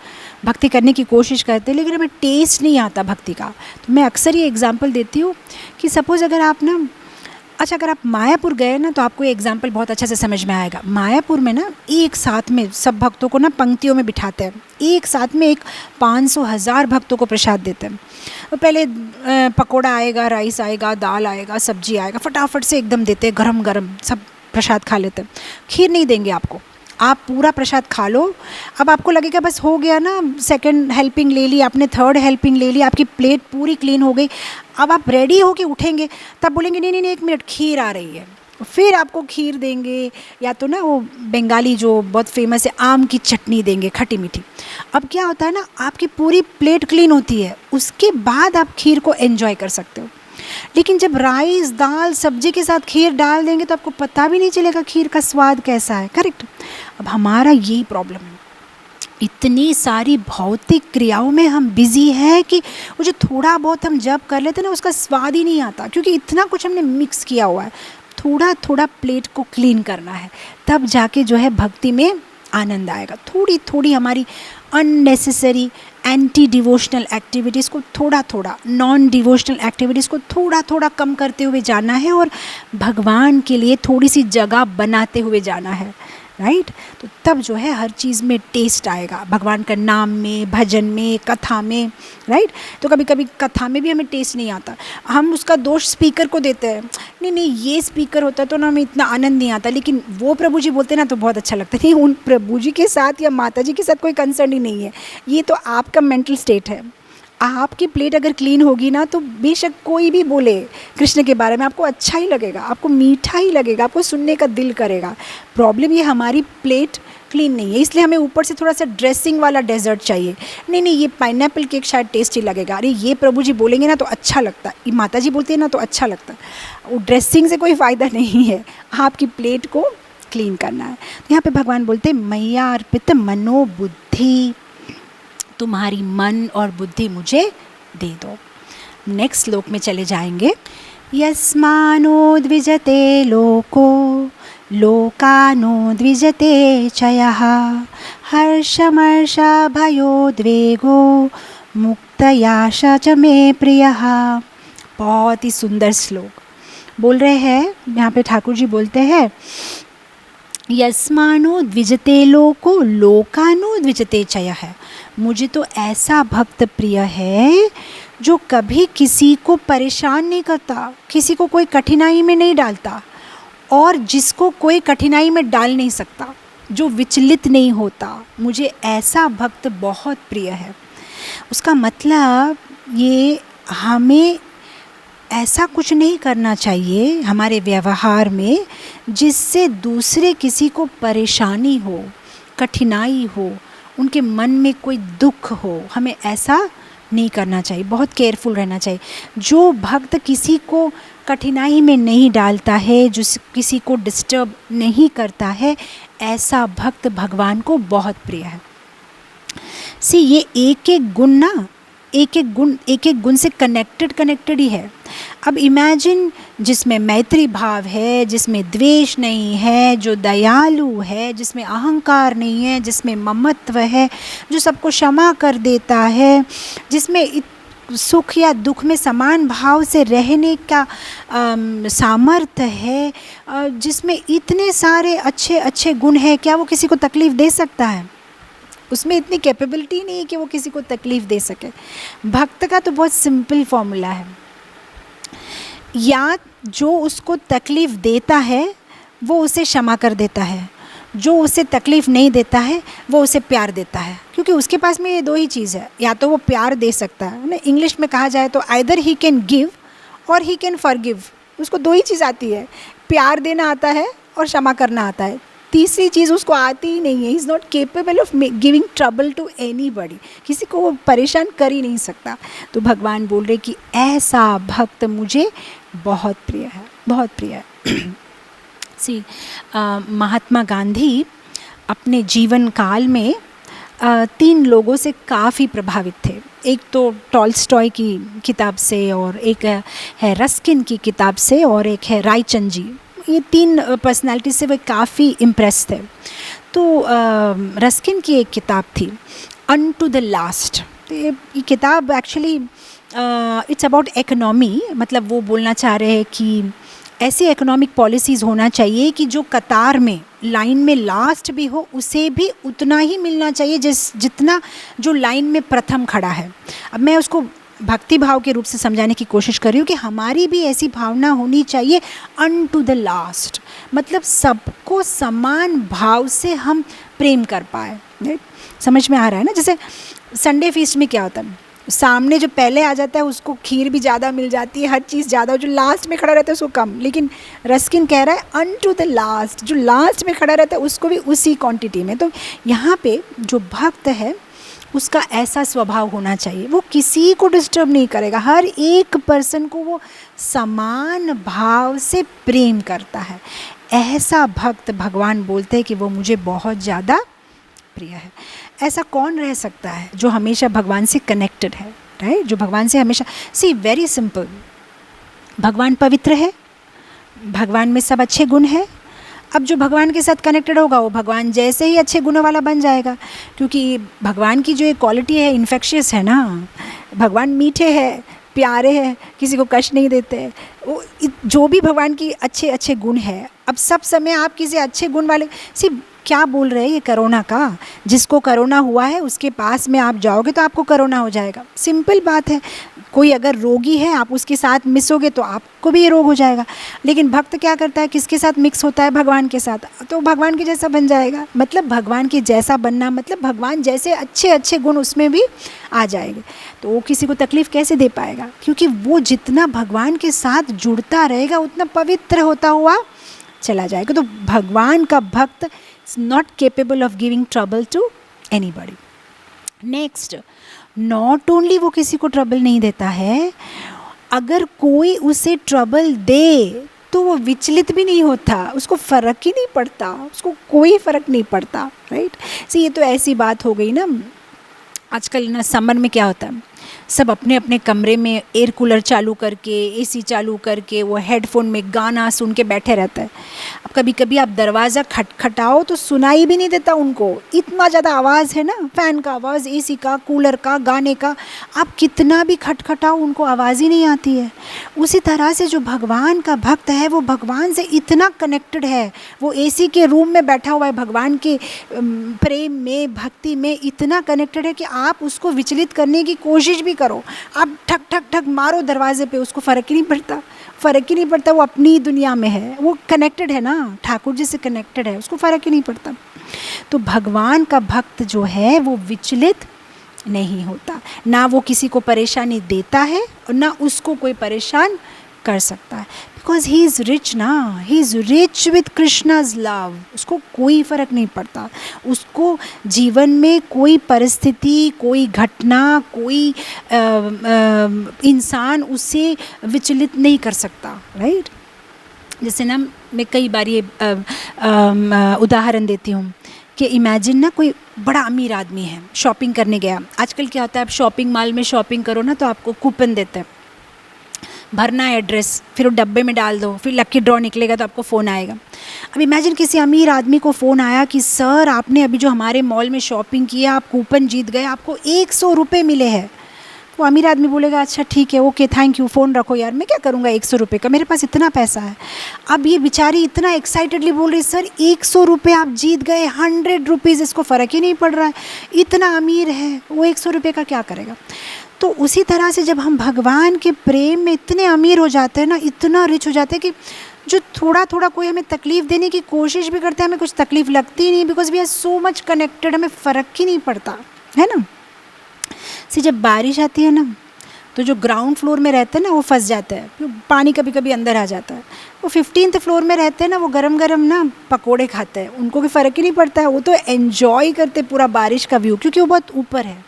भक्ति करने की कोशिश करते हैं, लेकिन हमें टेस्ट नहीं आता भक्ति का। तो मैं अक्सर ये एग्जांपल देती हूँ कि सपोज़ अगर आप ना, अच्छा अगर आप मायापुर गए ना तो आपको ये एग्जाम्पल बहुत अच्छे से समझ में आएगा। मायापुर में ना एक साथ में सब भक्तों को ना पंक्तियों में बिठाते हैं, एक साथ में 500,000 भक्तों को प्रसाद देते हैं। तो पहले पकोड़ा आएगा, राइस आएगा, दाल आएगा, सब्जी आएगा, फटाफट से एकदम देते हैं, गरम गरम सब प्रसाद खा लेते हैं। खीर नहीं देंगे आपको, आप पूरा प्रसाद खा लो। अब आपको लगेगा बस हो गया ना, सेकंड हेल्पिंग ले ली आपने, थर्ड हेल्पिंग ले ली, आपकी प्लेट पूरी क्लीन हो गई। अब आप रेडी हो के उठेंगे, तब बोलेंगे नहीं नहीं नहीं 1 मिनट, खीर आ रही है। फिर आपको खीर देंगे, या तो ना वो बंगाली जो बहुत फेमस है आम की चटनी देंगे, खट्टी मीठी। अब क्या होता है ना, आपकी पूरी प्लेट क्लीन होती है, उसके बाद आप खीर को एंजॉय कर सकते हो। लेकिन जब राइस दाल सब्जी के साथ खीर डाल देंगे तो आपको पता भी नहीं चलेगा खीर का स्वाद कैसा है, करेक्ट। अब हमारा यही प्रॉब्लम है, इतनी सारी भौतिक क्रियाओं में हम बिजी हैं कि वो जो थोड़ा बहुत हम जब कर लेते हैं ना उसका स्वाद ही नहीं आता, क्योंकि इतना कुछ हमने मिक्स किया हुआ है। थोड़ा थोड़ा प्लेट को क्लीन करना है, तब जाके जो है भक्ति में आनंद आएगा। थोड़ी थोड़ी हमारी अननेसेसरी एंटी डिवोशनल एक्टिविटीज़ को थोड़ा थोड़ा, नॉन डिवोशनल एक्टिविटीज़ को थोड़ा थोड़ा कम करते हुए जाना है और भगवान के लिए थोड़ी सी जगह बनाते हुए जाना है, राइट। तो तब जो है हर चीज़ में टेस्ट आएगा, भगवान का नाम में, भजन में, कथा में, राइट। तो कभी कभी कथा में भी हमें टेस्ट नहीं आता, हम उसका दोष स्पीकर को देते हैं, नहीं नहीं ये स्पीकर होता तो ना हमें इतना आनंद नहीं आता, लेकिन वो प्रभु जी बोलते ना तो बहुत अच्छा लगता है। नहीं, उन प्रभु जी के साथ या माता जी के साथ कोई कंसर्न ही नहीं है, ये तो आपका मेंटल स्टेट है। आपकी प्लेट अगर क्लीन होगी ना तो बेशक कोई भी बोले कृष्ण के बारे में, आपको अच्छा ही लगेगा, आपको मीठा ही लगेगा, आपको सुनने का दिल करेगा। प्रॉब्लम ये हमारी प्लेट क्लीन नहीं है, इसलिए हमें ऊपर से थोड़ा सा ड्रेसिंग वाला डेजर्ट चाहिए। नहीं नहीं ये पाइनएप्पल केक शायद टेस्टी लगेगा, अरे ये प्रभु जी बोलेंगे ना तो अच्छा लगता है, ये माता जी बोलती है ना तो अच्छा लगता है। वो ड्रेसिंग से कोई फ़ायदा नहीं है, आपकी प्लेट को क्लीन करना है। तो यहाँ पे भगवान बोलते हैं मैया अर्पित मनोबुद्धि, तुम्हारी मन और बुद्धि मुझे दे दो। नेक्स्ट श्लोक में चले जाएंगे। यस्मानो द्विजते लोको लोकानो द्विजते चयः हर्षमर्ष भयोद्वेगो मुक्तयाश च मे प्रियः। बहुत ही सुंदर श्लोक बोल रहे हैं यहाँ पे। ठाकुर जी बोलते हैं यस्मानो द्विजते लोको लोकानो द्विजते चयः, मुझे तो ऐसा भक्त प्रिय है जो कभी किसी को परेशान नहीं करता, किसी को कोई कठिनाई में नहीं डालता, और जिसको कोई कठिनाई में डाल नहीं सकता, जो विचलित नहीं होता। मुझे ऐसा भक्त बहुत प्रिय है। उसका मतलब ये, हमें ऐसा कुछ नहीं करना चाहिए हमारे व्यवहार में जिससे दूसरे किसी को परेशानी हो, कठिनाई हो, उनके मन में कोई दुख हो। हमें ऐसा नहीं करना चाहिए, बहुत केयरफुल रहना चाहिए। जो भक्त किसी को कठिनाई में नहीं डालता है, जो किसी को डिस्टर्ब नहीं करता है, ऐसा भक्त भगवान को बहुत प्रिय है। ये एक एक गुण ना, एक एक गुण से कनेक्टेड ही है। अब इमेजिन, जिसमें मैत्री भाव है, जिसमें द्वेष नहीं है, जो दयालु है, जिसमें अहंकार नहीं है, जिसमें ममत्व है, जो सबको क्षमा कर देता है, जिसमें सुख या दुख में समान भाव से रहने का सामर्थ्य है, जिसमें इतने सारे अच्छे अच्छे गुण हैं, क्या वो किसी को तकलीफ़ दे सकता है? उसमें इतनी कैपेबिलिटी नहीं है कि वो किसी को तकलीफ़ दे सके। भक्त का तो बहुत सिंपल फॉर्मूला है, या जो उसको तकलीफ़ देता है वो उसे क्षमा कर देता है, जो उसे तकलीफ़ नहीं देता है वो उसे प्यार देता है। क्योंकि उसके पास में ये दो ही चीज़ है, या तो वो प्यार दे सकता है ना, इंग्लिश में कहा जाए तो आइदर ही कैन गिव और ही कैन फॉरगिव। उसको दो ही चीज़ आती है, प्यार देना आता है और क्षमा करना आता है। तीसरी चीज़ उसको आती ही नहीं है। He is not capable of giving trouble to anybody, किसी को वो परेशान कर ही नहीं सकता। तो भगवान बोल रहे कि ऐसा भक्त मुझे बहुत प्रिय है, बहुत प्रिय है। महात्मा गांधी अपने जीवन काल में 3 लोगों से काफ़ी प्रभावित थे। एक तो टॉल्स्टॉय की किताब से, और एक है रस्किन की किताब से, और एक है रायचंद जी। ये 3 पर्सनालिटी से वे काफ़ी इम्प्रेस थे। तो रस्किन की एक किताब थी अनटू द लास्ट। ये किताब एक्चुअली इट्स अबाउट इकोनॉमी, मतलब वो बोलना चाह रहे हैं कि ऐसी इकोनॉमिक पॉलिसीज़ होना चाहिए कि जो कतार में, लाइन में लास्ट भी हो, उसे भी उतना ही मिलना चाहिए जितना जो लाइन में प्रथम खड़ा है। अब मैं उसको भक्ति भाव के रूप से समझाने की कोशिश कर रही हूँ कि हमारी भी ऐसी भावना होनी चाहिए अनटू द लास्ट, मतलब सबको समान भाव से हम प्रेम कर पाए। राइट, समझ में आ रहा है ना? जैसे संडे फीस्ट में क्या होता है, सामने जो पहले आ जाता है उसको खीर भी ज़्यादा मिल जाती है, हर चीज़ ज़्यादा, जो लास्ट में खड़ा रहता है उसको कम। लेकिन रस्किन कह रहा है अनटू द लास्ट, जो लास्ट में खड़ा रहता है उसको भी उसी क्वांटिटी में। तो यहाँ पे जो भक्त है उसका ऐसा स्वभाव होना चाहिए, वो किसी को डिस्टर्ब नहीं करेगा, हर एक पर्सन को वो समान भाव से प्रेम करता है। ऐसा भक्त भगवान बोलते हैं कि वो मुझे बहुत ज़्यादा प्रिय है। ऐसा कौन रह सकता है जो हमेशा भगवान से कनेक्टेड है? राइट, जो भगवान से हमेशा, वेरी सिंपल, भगवान पवित्र है, भगवान में सब अच्छे गुण है। अब जो भगवान के साथ कनेक्टेड होगा वो भगवान जैसे ही अच्छे गुणों वाला बन जाएगा, क्योंकि भगवान की जो एक क्वालिटी है इन्फेक्शियस है ना। भगवान मीठे हैं, प्यारे हैं, किसी को कष्ट नहीं देते। वो जो भी भगवान की अच्छे अच्छे गुण है, अब सब समय आप किसी अच्छे गुण वाले, क्या बोल रहे हैं ये कोरोना का, जिसको कोरोना हुआ है उसके पास में आप जाओगे तो आपको कोरोना हो जाएगा। सिंपल बात है, कोई अगर रोगी है आप उसके साथ मिसोगे तो आपको भी ये रोग हो जाएगा। लेकिन भक्त क्या करता है, किसके साथ मिक्स होता है? भगवान के साथ, तो भगवान के जैसा बन जाएगा। मतलब भगवान के जैसा बनना मतलब भगवान जैसे अच्छे अच्छे गुण उसमें भी आ जाएंगे। तो वो किसी को तकलीफ़ कैसे दे पाएगा? क्योंकि वो जितना भगवान के साथ जुड़ता रहेगा उतना पवित्र होता हुआ चला जाएगा। तो भगवान का भक्त is not capable of giving trouble to anybody. Next, not only वो किसी को ट्रबल नहीं देता है, अगर कोई उसे ट्रबल दे तो वो विचलित भी नहीं होता, उसको फ़र्क ही नहीं पड़ता, उसको कोई फ़र्क नहीं पड़ता। राइट, ये तो ऐसी बात हो गई ना। आजकल ना समर में क्या होता है, सब अपने अपने कमरे में एयर कूलर चालू करके, एसी चालू करके, वो हेडफोन में गाना सुन के बैठे रहता है। अब कभी कभी आप दरवाज़ा खटखटाओ तो सुनाई भी नहीं देता उनको, इतना ज़्यादा आवाज़ है ना, फ़ैन का आवाज़, एसी का, कूलर का, गाने का। आप कितना भी खटखटाओ उनको आवाज़ ही नहीं आती है। उसी तरह से जो भगवान का भक्त है वो भगवान से इतना कनेक्टेड है, वो एसी के रूम में बैठा हुआ है, भगवान के प्रेम में, भक्ति में इतना कनेक्टेड है कि आप उसको विचलित करने की कोशिश भी करो, आप ठक ठक ठक मारो दरवाजे पे, उसको फ़र्क ही नहीं पड़ता, फ़र्क ही नहीं पड़ता। वो अपनी दुनिया में है, वो कनेक्टेड है ना, ठाकुर जी से कनेक्टेड है, उसको फ़र्क ही नहीं पड़ता। तो भगवान का भक्त जो है वो विचलित नहीं होता, ना वो किसी को परेशानी देता है और ना उसको कोई परेशान कर सकता है, बिकॉज ही इज़ रिच ना, he is rich with Krishna's love. उसको कोई फ़र्क नहीं पड़ता, उसको जीवन में कोई परिस्थिति, कोई घटना, कोई इंसान उससे विचलित नहीं कर सकता, राइट। जैसे ना मैं कई बार ये उदाहरण देती हूँ कि इमेजिन ना कोई बड़ा अमीर आदमी है, शॉपिंग करने गया। आजकल क्या होता है, आप शॉपिंग मॉल में शॉपिंग करो ना तो आपको कूपन देते हैं, भरना है एड्रेस, फिर वो डब्बे में डाल दो, फिर लकी ड्रॉ निकलेगा तो आपको फ़ोन आएगा। अब इमेजिन किसी अमीर आदमी को फ़ोन आया कि सर आपने अभी जो हमारे मॉल में शॉपिंग किया, आप कूपन जीत गए, आपको 100 रुपये मिले हैं। वो अमीर आदमी बोलेगा अच्छा ठीक है, ओके थैंक यू, फ़ोन रखो यार, मैं क्या करूँगा 100 रुपये का, मेरे पास इतना पैसा है। अब ये बेचारी इतना एक्साइटेडली बोल रही सर 100 रुपये आप जीत गए, 100 रुपीज़, इसको फ़र्क ही नहीं पड़ रहा है, इतना अमीर है, वो 100 रुपये का क्या करेगा। तो उसी तरह से जब हम भगवान के प्रेम में इतने अमीर हो जाते हैं ना, इतना रिच हो जाते हैं कि जो थोड़ा थोड़ा कोई हमें तकलीफ़ देने की कोशिश भी करते हैं, हमें कुछ तकलीफ़ लगती ही नहीं, because we are so much connected, हमें फ़र्क ही नहीं पड़ता है ना। जब बारिश आती है ना तो जो ग्राउंड फ्लोर में रहते हैं ना वो फंस जाते हैं, पानी कभी कभी अंदर आ जाता है। वो 15th फ्लोर में रहते हैं ना, वो गरम गरम ना पकोड़े खाते हैं, उनको भी फ़र्क ही नहीं पड़ता है, वो तो एन्जॉय करते पूरा बारिश का व्यू, क्योंकि वो बहुत ऊपर है।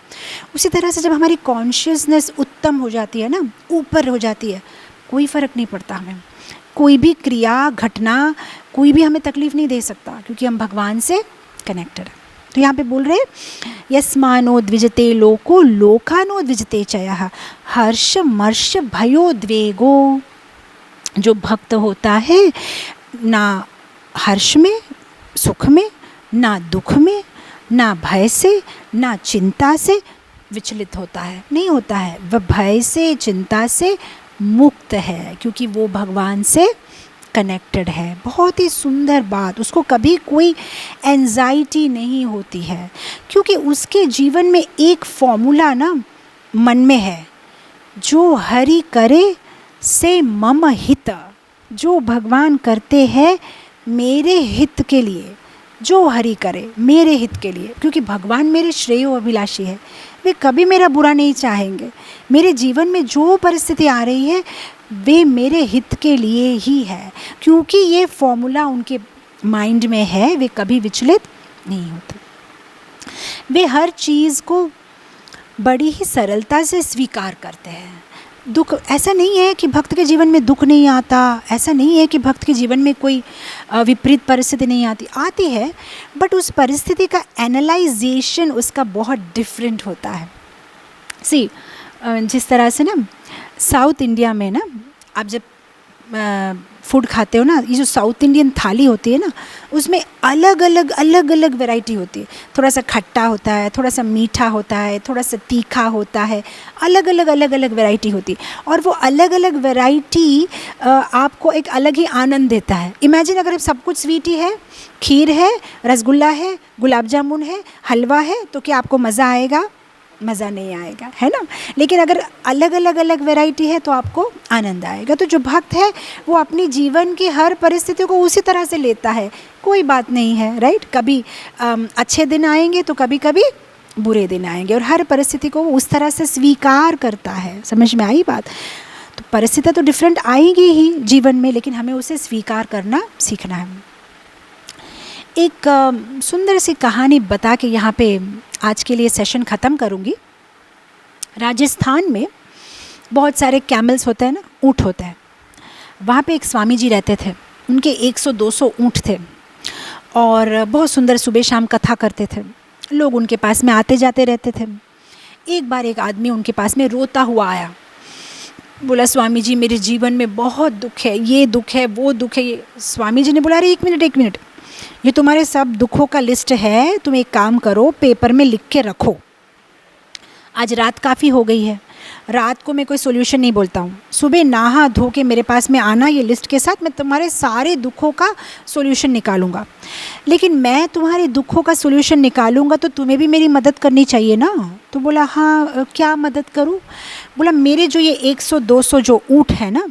उसी तरह से जब हमारी कॉन्शियसनेस उत्तम हो जाती है ना, ऊपर हो जाती है, कोई फ़र्क नहीं पड़ता हमें, कोई भी क्रिया घटना, कोई भी हमें तकलीफ़ नहीं दे सकता, क्योंकि हम भगवान से कनेक्टेड हैं। तो यहाँ पे बोल रहे यस्मानो द्विजते लोको लोकानो द्विजते चयः हर्ष मर्ष भयोद्वेगो। जो भक्त होता है ना हर्ष में, सुख में, ना दुख में, ना भय से, ना चिंता से विचलित होता है, नहीं होता है, वह भय से, चिंता से मुक्त है, क्योंकि वो भगवान से कनेक्टेड है। बहुत ही सुंदर बात, उसको कभी कोई एंजाइटी नहीं होती है, क्योंकि उसके जीवन में एक फॉर्मूला ना मन में है, जो हरि करे से मम हित। जो भगवान करते हैं मेरे हित के लिए, जो हरि करे मेरे हित के लिए, क्योंकि भगवान मेरे श्रेयो अभिलाषी है, वे कभी मेरा बुरा नहीं चाहेंगे। मेरे जीवन में जो परिस्थिति आ रही है वे मेरे हित के लिए ही है, क्योंकि ये फॉर्मूला उनके माइंड में है, वे कभी विचलित नहीं होते। वे हर चीज़ को बड़ी ही सरलता से स्वीकार करते हैं। दुख, ऐसा नहीं है कि भक्त के जीवन में दुख नहीं आता, ऐसा नहीं है कि भक्त के जीवन में कोई विपरीत परिस्थिति नहीं आती है, बट उस परिस्थिति का एनालाइजेशन उसका बहुत डिफरेंट होता है। जिस तरह से ना साउथ इंडिया में ना आप जब फूड खाते हो ना, ये जो साउथ इंडियन थाली होती है ना, उसमें अलग अलग वैरायटी होती है। थोड़ा सा खट्टा होता है, थोड़ा सा मीठा होता है, थोड़ा सा तीखा होता है, अलग अलग वैरायटी होती है। और वो अलग अलग वैरायटी आपको एक अलग ही आनंद देता है। इमेजिन अगर सब कुछ स्वीट ही है, खीर है, रसगुल्ला है, गुलाब जामुन है, हलवा है, तो क्या आपको मज़ा आएगा? मज़ा नहीं आएगा, है ना। लेकिन अगर अलग अलग वैरायटी है तो आपको आनंद आएगा। तो जो भक्त है वो अपनी जीवन की हर परिस्थिति को उसी तरह से लेता है, कोई बात नहीं है, राइट। कभी अच्छे दिन आएंगे तो कभी कभी बुरे दिन आएंगे, और हर परिस्थिति को वो उस तरह से स्वीकार करता है। समझ में आई बात। तो परिस्थितियाँ तो डिफरेंट आएंगी ही जीवन में, लेकिन हमें उसे स्वीकार करना सीखना है। एक सुंदर सी कहानी बता के यहाँ पे आज के लिए सेशन ख़त्म करूँगी। राजस्थान में बहुत सारे कैमल्स होते हैं ना, ऊँट होते हैं। वहाँ पे एक स्वामी जी रहते थे, उनके 100-200 ऊँट थे, और बहुत सुंदर सुबह शाम कथा करते थे। लोग उनके पास में आते जाते रहते थे। एक बार एक आदमी उनके पास में रोता हुआ आया, बोला स्वामी जी मेरे जीवन में बहुत दुख है, ये दुख है, वो दुख है। स्वामी जी ने बोला अरे एक मिनट, ये तुम्हारे सब दुखों का लिस्ट है, तुम एक काम करो पेपर में लिख के रखो। आज रात काफ़ी हो गई है, रात को मैं कोई सोल्यूशन नहीं बोलता हूँ, सुबह नहा धो के मेरे पास में आना ये लिस्ट के साथ, मैं तुम्हारे सारे दुखों का सोल्यूशन निकालूंगा। लेकिन मैं तुम्हारे दुखों का सोल्यूशन निकालूंगा तो तुम्हें भी मेरी मदद करनी चाहिए ना। तो बोला हाँ क्या मदद करूँ। बोला मेरे जो ये 100-200 जो ऊँट है ना,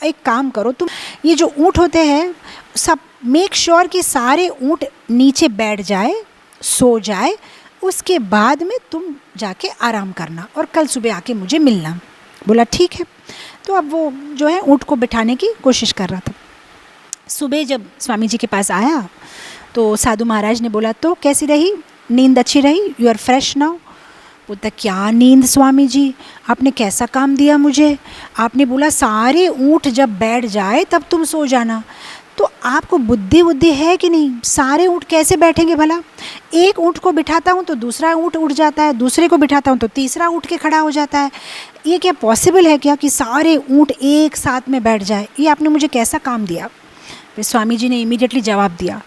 एक काम करो तुम, ये जो ऊँट होते हैं सब मेक श्योर कि सारे ऊँट नीचे बैठ जाए, सो जाए, उसके बाद में तुम जाके आराम करना और कल सुबह आके मुझे मिलना। बोला ठीक है। तो अब वो जो है ऊँट को बिठाने की कोशिश कर रहा था। सुबह जब स्वामी जी के पास आया तो साधु महाराज ने बोला तो कैसी रही, नींद अच्छी रही, यू आर फ्रेश नाउ। बोलता क्या नींद स्वामी जी, आपने कैसा काम दिया मुझे, आपने बोला सारे ऊँट जब बैठ जाए तब तुम सो जाना। तो आपको बुद्धि है कि नहीं, सारे ऊँट कैसे बैठेंगे भला। एक ऊँट को बिठाता हूँ तो दूसरा ऊँट उठ जाता है, दूसरे को बिठाता हूँ तो तीसरा उठ के खड़ा हो जाता है। ये क्या पॉसिबल है क्या कि सारे ऊँट एक साथ में बैठ जाए, ये आपने मुझे कैसा काम दिया। फिर स्वामी जी ने इमीडिएटली जवाब दिया,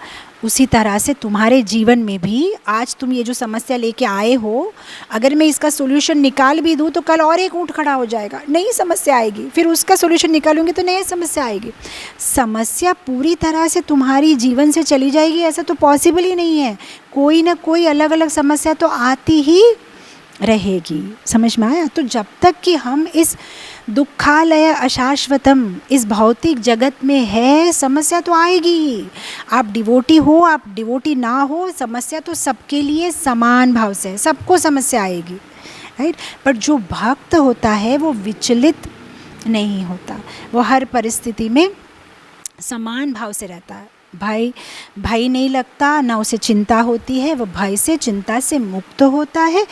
उसी तरह से तुम्हारे जीवन में भी आज तुम ये जो समस्या लेके आए हो, अगर मैं इसका सोल्यूशन निकाल भी दूँ तो कल और एक ऊँट खड़ा हो जाएगा, नई समस्या आएगी, फिर उसका सोल्यूशन निकालूंगी तो नई समस्या आएगी। समस्या पूरी तरह से तुम्हारी जीवन से चली जाएगी ऐसा तो पॉसिबल ही नहीं है, कोई ना कोई अलग अलग समस्या तो आती ही रहेगी। समझ में आया। तो जब तक कि हम इस दुखालय अशाश्वतम इस भौतिक जगत में है, समस्या तो आएगी ही। आप डिवोटी हो, आप डिवोटी ना हो, समस्या तो सबके लिए समान भाव से है, सबको समस्या आएगी, राइट। पर जो भक्त होता है वो विचलित नहीं होता, वो हर परिस्थिति में समान भाव से रहता है। भय नहीं लगता, ना उसे चिंता होती है, वो भय से चिंता से मुक्त होता है,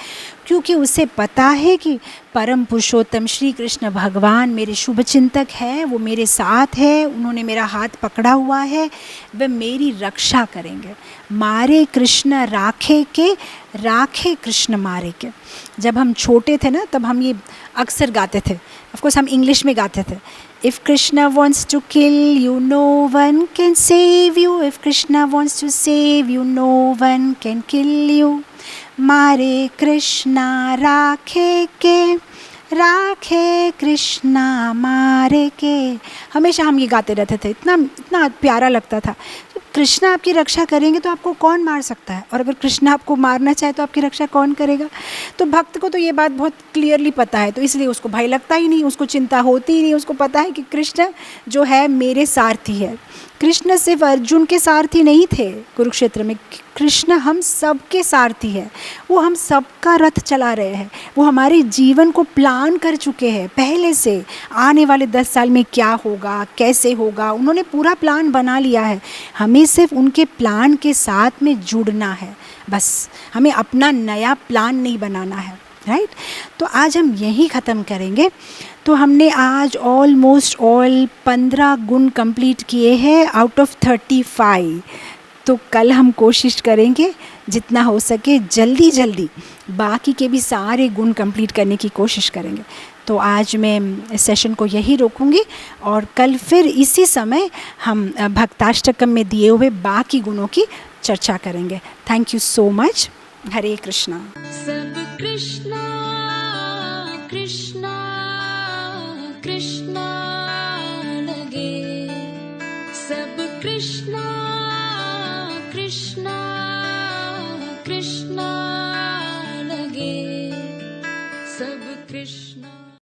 क्योंकि उसे पता है कि परम पुरुषोत्तम श्री कृष्ण भगवान मेरे शुभ चिंतक है, वो मेरे साथ है, उन्होंने मेरा हाथ पकड़ा हुआ है, वे मेरी रक्षा करेंगे। मारे कृष्ण राखे के, राखे कृष्ण मारे के। जब हम छोटे थे ना तब हम ये अक्सर गाते थे, ऑफकोर्स हम इंग्लिश में गाते थे। If Krishna wants to kill you, no one can save you. If Krishna wants to save you, no one can kill you. मारे कृष्णा राखे के, राखे कृष्णा मारे के। हमेशा हम ये गाते रहते थे, इतना इतना प्यारा लगता था। कृष्णा आपकी रक्षा करेंगे तो आपको कौन मार सकता है, और अगर कृष्णा आपको मारना चाहे तो आपकी रक्षा कौन करेगा। तो भक्त को तो ये बात बहुत क्लियरली पता है, तो इसलिए उसको भय लगता ही नहीं, उसको चिंता होती ही नहीं। उसको पता है कि कृष्ण जो है मेरे सारथी है। कृष्ण सिर्फ अर्जुन के सारथी नहीं थे कुरुक्षेत्र में, कृष्ण हम सब के सारथी है। वो हम सबका रथ चला रहे हैं, वो हमारे जीवन को प्लान कर चुके हैं पहले से। आने वाले 10 साल में क्या होगा, कैसे होगा, उन्होंने पूरा प्लान बना लिया है। हमें सिर्फ उनके प्लान के साथ में जुड़ना है, बस हमें अपना नया प्लान नहीं बनाना है, राइट। तो आज हम यही ख़त्म करेंगे। तो हमने आज ऑलमोस्ट 15 गुण कंप्लीट किए हैं आउट ऑफ 35। तो कल हम कोशिश करेंगे जितना हो सके जल्दी जल्दी बाकी के भी सारे गुण कंप्लीट करने की कोशिश करेंगे। तो आज मैं इस सेशन को यही रोकूंगी और कल फिर इसी समय हम भक्ताष्टकम में दिए हुए बाकी गुणों की चर्चा करेंगे। Thank you so much. Hare Krishna. सब कृष्णा कृष्णा कृष्णा लगे, सब कृष्णा कृष्णा कृष्णा लगे, सब कृष्णा।